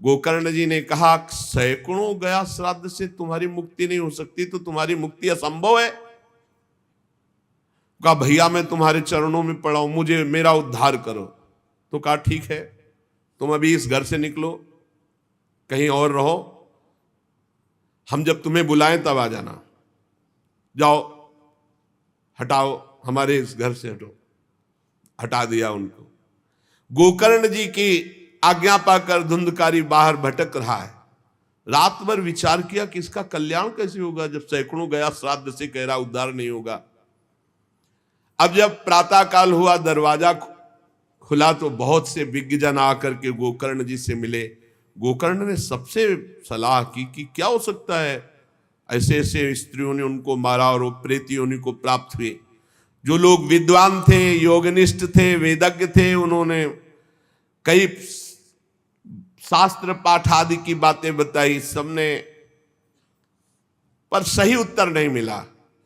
Speaker 1: गोकर्ण जी ने कहा सैकड़ों गया श्राद्ध से तुम्हारी मुक्ति नहीं हो सकती, तो तुम्हारी मुक्ति असंभव है। कहा भैया मैं तुम्हारे चरणों में पड़ा हूं, मुझे मेरा उद्धार करो। तो कहा ठीक है, तुम अभी इस घर से निकलो, कहीं और रहो, हम जब तुम्हें बुलाएं तब आ जाना, जाओ हटाओ, हमारे इस घर से हटो। हटा दिया उनको। गोकर्ण जी की आज्ञा पाकर धुंधकारी बाहर भटक रहा है। रात भर विचार किया कि इसका कल्याण कैसे होगा, जब सैकड़ों गया श्राद्ध से कह रहा उद्धार नहीं होगा। अब जब प्रातः काल हुआ, दरवाजा खुला तो बहुत से विज्ञजन आकर के गोकर्ण जी से मिले। गोकर्ण ने सबसे सलाह की कि क्या हो सकता है, ऐसे ऐसे स्त्रियों ने उनको मारा और वो प्रेत योनि को प्राप्त हुए। जो लोग विद्वान थे, योगनिष्ठ थे, वेदज्ञ थे, उन्होंने कई शास्त्र पाठ आदि की बातें बताई, सबने, पर सही उत्तर नहीं मिला।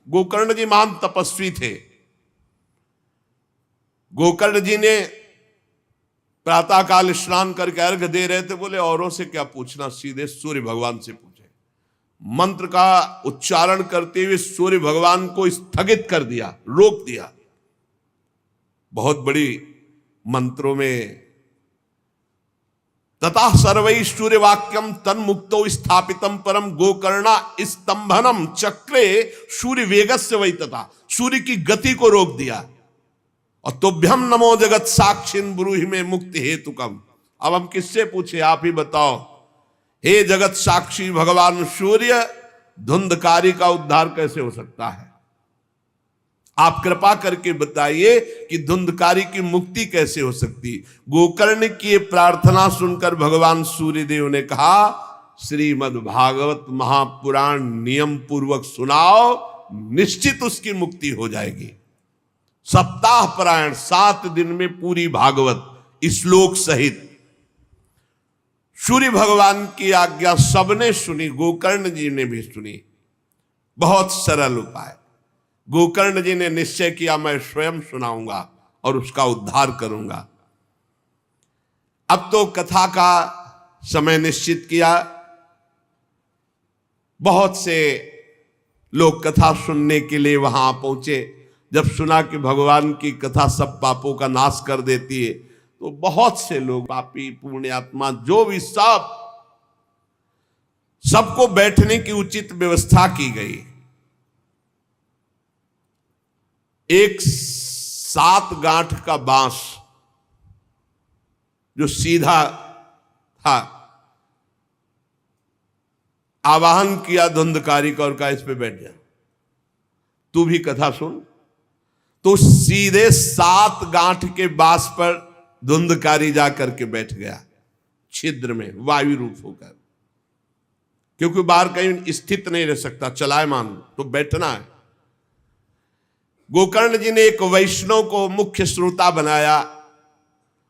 Speaker 1: गोकर्ण जी महान तपस्वी थे। गोकर्ण जी ने प्रातःकाल स्नान करके अर्घ दे रहे थे, बोले औरों से क्या पूछना, सीधे सूर्य भगवान से पूछे। मंत्र का उच्चारण करते हुए सूर्य भगवान को स्थगित कर दिया, रोक दिया। बहुत बड़ी मंत्रों में तथा सर्वै सूर्य वाक्यम तन्मुक्तो स्थापितम परम गोकर्णा स्तंभनम चक्रे सूर्य वेगस्य वै, तथा सूर्य की गति को रोक दिया। और तुभ्यम नमो जगत साक्षिन ब्रूहि में मुक्ति हेतुकम। अब हम किससे पूछे, आप ही बताओ। हे जगत साक्षी भगवान सूर्य, धुंधकारी का उद्धार कैसे हो सकता है? आप कृपा करके बताइए कि धुंधकारी की मुक्ति कैसे हो सकती। गोकर्ण की प्रार्थना सुनकर भगवान सूर्यदेव ने कहा, श्रीमद् भागवत महापुराण नियम पूर्वक सुनाओ, निश्चित उसकी मुक्ति हो जाएगी। सप्ताह परायण 7 दिन में पूरी भागवत श्लोक सहित। सूर्य भगवान की आज्ञा सबने सुनी, गोकर्ण जी ने भी सुनी। बहुत सरल उपाय। गोकर्ण जी ने निश्चय किया, मैं स्वयं सुनाऊंगा और उसका उद्धार करूंगा। अब तो कथा का समय निश्चित किया। बहुत से लोग कथा सुनने के लिए वहां पहुंचे। जब सुना कि भगवान की कथा सब पापों का नाश कर देती है, तो बहुत से लोग, पापी पुण्यात्मा जो भी, सबको बैठने की उचित व्यवस्था की गई। एक 7 गांठ का बांस जो सीधा था, आवाहन किया धुंधकारी का और कहा इस पे बैठ जा, तू भी कथा सुन। तो सीधे 7 गांठ के बांस पर धुंधकारी जाकर के बैठ गया, छिद्र में वायु रूप होकर, क्योंकि बाहर कहीं स्थित नहीं रह सकता, चलायमान तो बैठना है। गोकर्ण जी ने एक वैष्णव को मुख्य श्रोता बनाया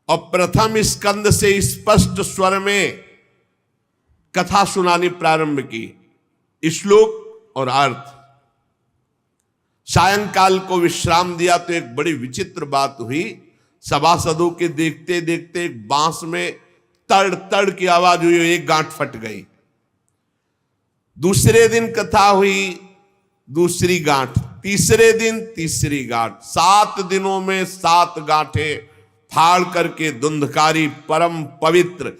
Speaker 1: और प्रथम स्कंद से स्पष्ट स्वर में कथा सुनानी प्रारंभ की, श्लोक और अर्थ। सायंकाल को विश्राम दिया तो एक बड़ी विचित्र बात हुई। सभासदों के देखते देखते एक बांस में तड़ तड़ की आवाज हुई, एक गांठ फट गई। दूसरे दिन कथा हुई, दूसरी गांठ, तीसरे दिन तीसरी गांठ। 7 दिनों में 7 गांठें फाड़ करके धुंधकारी परम पवित्र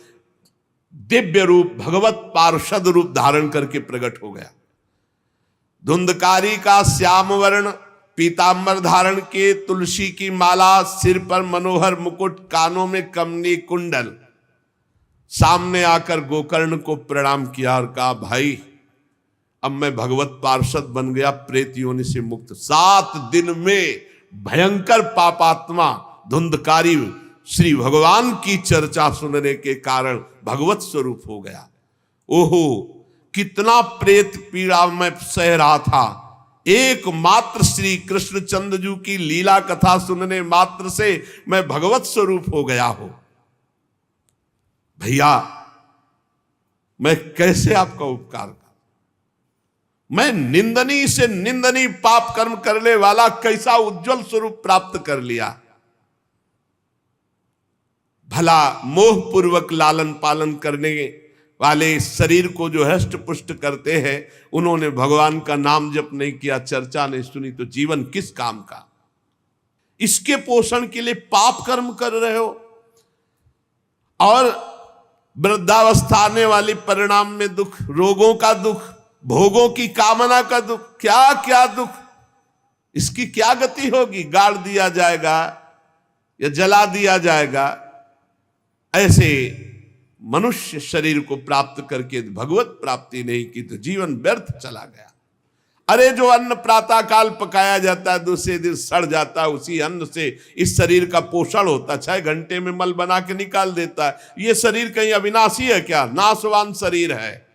Speaker 1: दिव्य रूप, भगवत पार्षद रूप धारण करके प्रकट हो गया। धुंधकारी का श्याम वर्ण पीतांबर धारण के, तुलसी की माला, सिर पर मनोहर मुकुट, कानों में कमनी कुंडल, सामने आकर गोकर्ण को प्रणाम किया और कहा, भाई अब मैं भगवत पार्षद बन गया, प्रेत योनि से मुक्त। 7 दिन में भयंकर पापात्मा धुंधकारी श्री भगवान की चर्चा सुनने के कारण भगवत स्वरूप हो गया। ओहो, कितना प्रेत पीड़ा मैं सह रहा था, एकमात्र श्री कृष्णचंद्र जी की लीला कथा सुनने मात्र से मैं भगवत स्वरूप हो गया हूं। भैया मैं कैसे आपका उपकार करूं? मैं निंदनीय से निंदनीय पाप कर्म करने वाला कैसा उज्जवल स्वरूप प्राप्त कर लिया। भला मोह पूर्वक लालन पालन करने वाले शरीर को जो हष्ट पुष्ट करते हैं, उन्होंने भगवान का नाम जप नहीं किया, चर्चा नहीं सुनी, तो जीवन किस काम का? इसके पोषण के लिए पाप कर्म कर रहे हो। और वृद्धावस्था आने वाली परिणाम में दुख, रोगों का दुख, भोगों की कामना का दुख, क्या क्या दुख, इसकी क्या गति होगी? गाड़ दिया जाएगा या जला दिया जाएगा। ऐसे मनुष्य शरीर को प्राप्त करके भगवत प्राप्ति नहीं की तो जीवन व्यर्थ चला गया। अरे जो अन्न प्रातः काल पकाया जाता है, दूसरे दिन सड़ जाता है, उसी अन्न से इस शरीर का पोषण होता है, 6 घंटे में मल बना के निकाल देता है। ये शरीर कहीं अविनाशी है क्या? नाशवान शरीर है।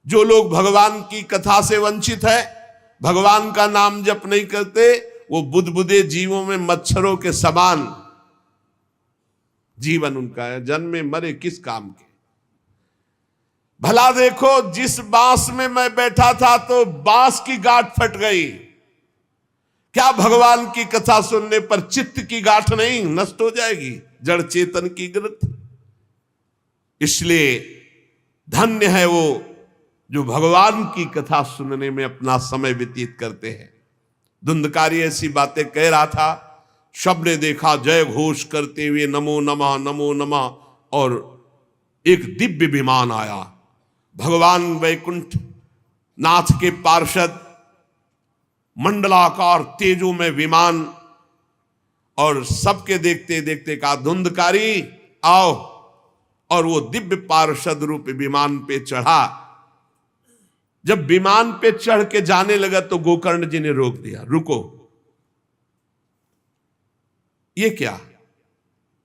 Speaker 1: जो लोग भगवान की कथा से वंचित है, भगवान का नाम जप नहीं करते, वो बुदबुदे जीवों में मच्छरों के समान जीवन उनका है। जन्मे मरे किस काम के? भला देखो, जिस बांस में मैं बैठा था तो बांस की गांठ फट गई, क्या भगवान की कथा सुनने पर चित्त की गांठ नहीं नष्ट हो जाएगी? जड़ चेतन की ग्रंथ। इसलिए धन्य है वो जो भगवान की कथा सुनने में अपना समय व्यतीत करते हैं। धुंधकारी ऐसी बातें कह रहा था, सबने देखा जय घोष करते हुए नमो नमः नमो नमः, और एक दिव्य विमान आया। भगवान वैकुंठ नाथ के पार्षद, मंडलाकार तेजो में विमान, और सबके देखते देखते कहा धुंधकारी आओ, और वो दिव्य पार्षद रूप विमान पे चढ़ा। जब विमान पे चढ़ के जाने लगा तो गोकर्ण जी ने रोक दिया, रुको, ये क्या?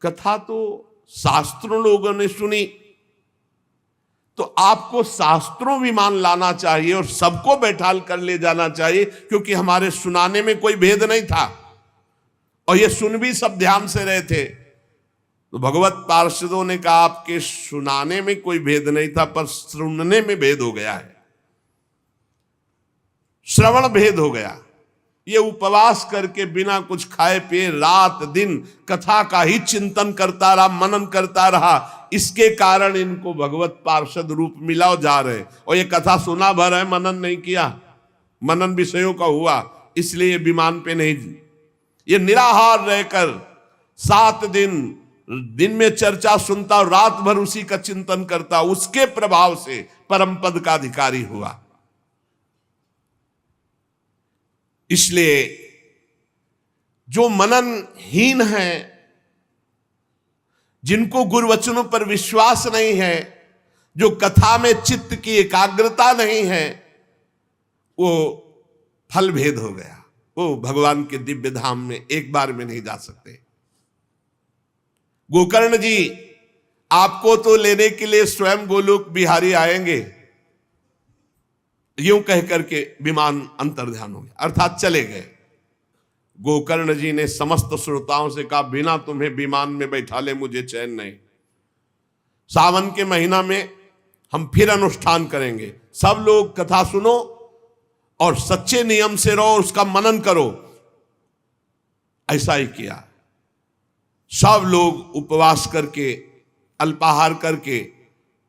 Speaker 1: कथा तो शास्त्रों लोगों ने सुनी, तो आपको शास्त्रों विमान लाना चाहिए और सबको बैठाल कर ले जाना चाहिए, क्योंकि हमारे सुनाने में कोई भेद नहीं था और ये सुन भी सब ध्यान से रहे थे। तो भगवत पार्षदों ने कहा आपके सुनाने में कोई भेद नहीं था, पर सुनने में भेद हो गया है, श्रवण भेद हो गया। ये उपवास करके बिना कुछ खाए पिए रात दिन कथा का ही चिंतन करता रहा, मनन करता रहा, इसके कारण इनको भगवत पार्षद रूप मिला जा रहे। और ये कथा सुना भर है, मनन नहीं किया, मनन विषयों का हुआ, इसलिए विमान पे नहीं। ये निराहार रहकर 7 दिन में चर्चा सुनता और रात भर उसी का चिंतन करता, उसके प्रभाव से परम पद का अधिकारी हुआ। इसलिए जो मननहीन है, जिनको गुरुवचनों पर विश्वास नहीं है, जो कथा में चित्त की एकाग्रता नहीं है, वो फल भेद हो गया। वो भगवान के दिव्य धाम में एक बार में नहीं जा सकते। गोकर्ण जी आपको तो लेने के लिए स्वयं गोलोक बिहारी आएंगे, यूं कह करके विमान अंतर्ध्यान हो गया, अर्थात चले गए। गोकर्ण जी ने समस्त श्रोताओं से कहा बिना तुम्हें विमान में बैठा ले मुझे चैन नहीं। सावन के महीना में हम फिर अनुष्ठान करेंगे, सब लोग कथा सुनो और सच्चे नियम से रहो, उसका मनन करो। ऐसा ही किया, सब लोग उपवास करके अल्पाहार करके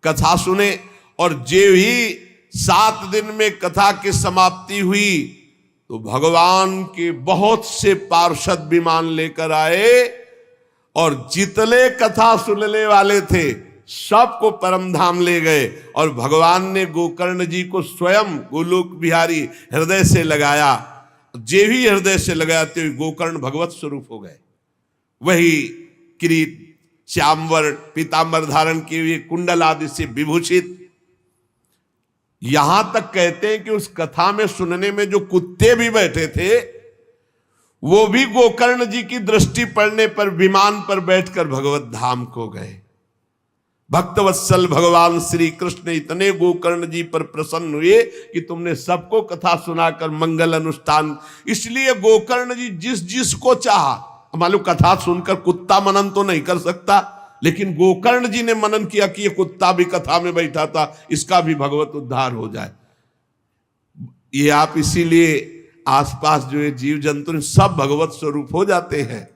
Speaker 1: कथा सुने, और जे ही 7 दिन में कथा की समाप्ति हुई तो भगवान के बहुत से पार्षद विमान लेकर आए, और जितने कथा सुनने वाले थे सबको परम धाम ले गए। और भगवान ने गोकर्ण जी को स्वयं गोलोक बिहारी हृदय से लगाया। जे भी हृदय से लगाया तो गोकर्ण भगवत स्वरूप हो गए। वही किरीट श्यामवर पीतांबर धारण किए हुए, कुंडल आदि से विभूषित। यहां तक कहते हैं कि उस कथा में सुनने में जो कुत्ते भी बैठे थे, वो भी गोकर्ण जी की दृष्टि पड़ने पर विमान पर बैठकर भगवत धाम को गए। भक्तवत्सल भगवान श्री कृष्ण इतने गोकर्ण जी पर प्रसन्न हुए कि तुमने सबको कथा सुनाकर मंगल अनुष्ठान। इसलिए गोकर्ण जी जिस जिस को चाहा, मालूम कथा सुनकर कुत्ता मनन तो नहीं कर सकता, लेकिन गोकर्ण जी ने मनन किया कि ये कुत्ता भी कथा में बैठा था, इसका भी भगवत उद्धार हो जाए। ये आप इसीलिए आसपास जो ये जीव जंतु सब भगवत स्वरूप हो जाते हैं।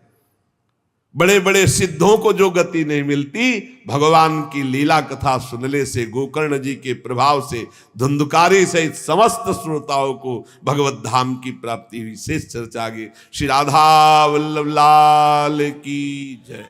Speaker 1: बड़े बड़े सिद्धों को जो गति नहीं मिलती, भगवान की लीला कथा सुनने से, गोकर्ण जी के प्रभाव से धुंधकारी सहित समस्त श्रोताओं को भगवत धाम की प्राप्ति हुई। शेष चर्चा आगे। श्री राधा वल्लभ लाल की जय।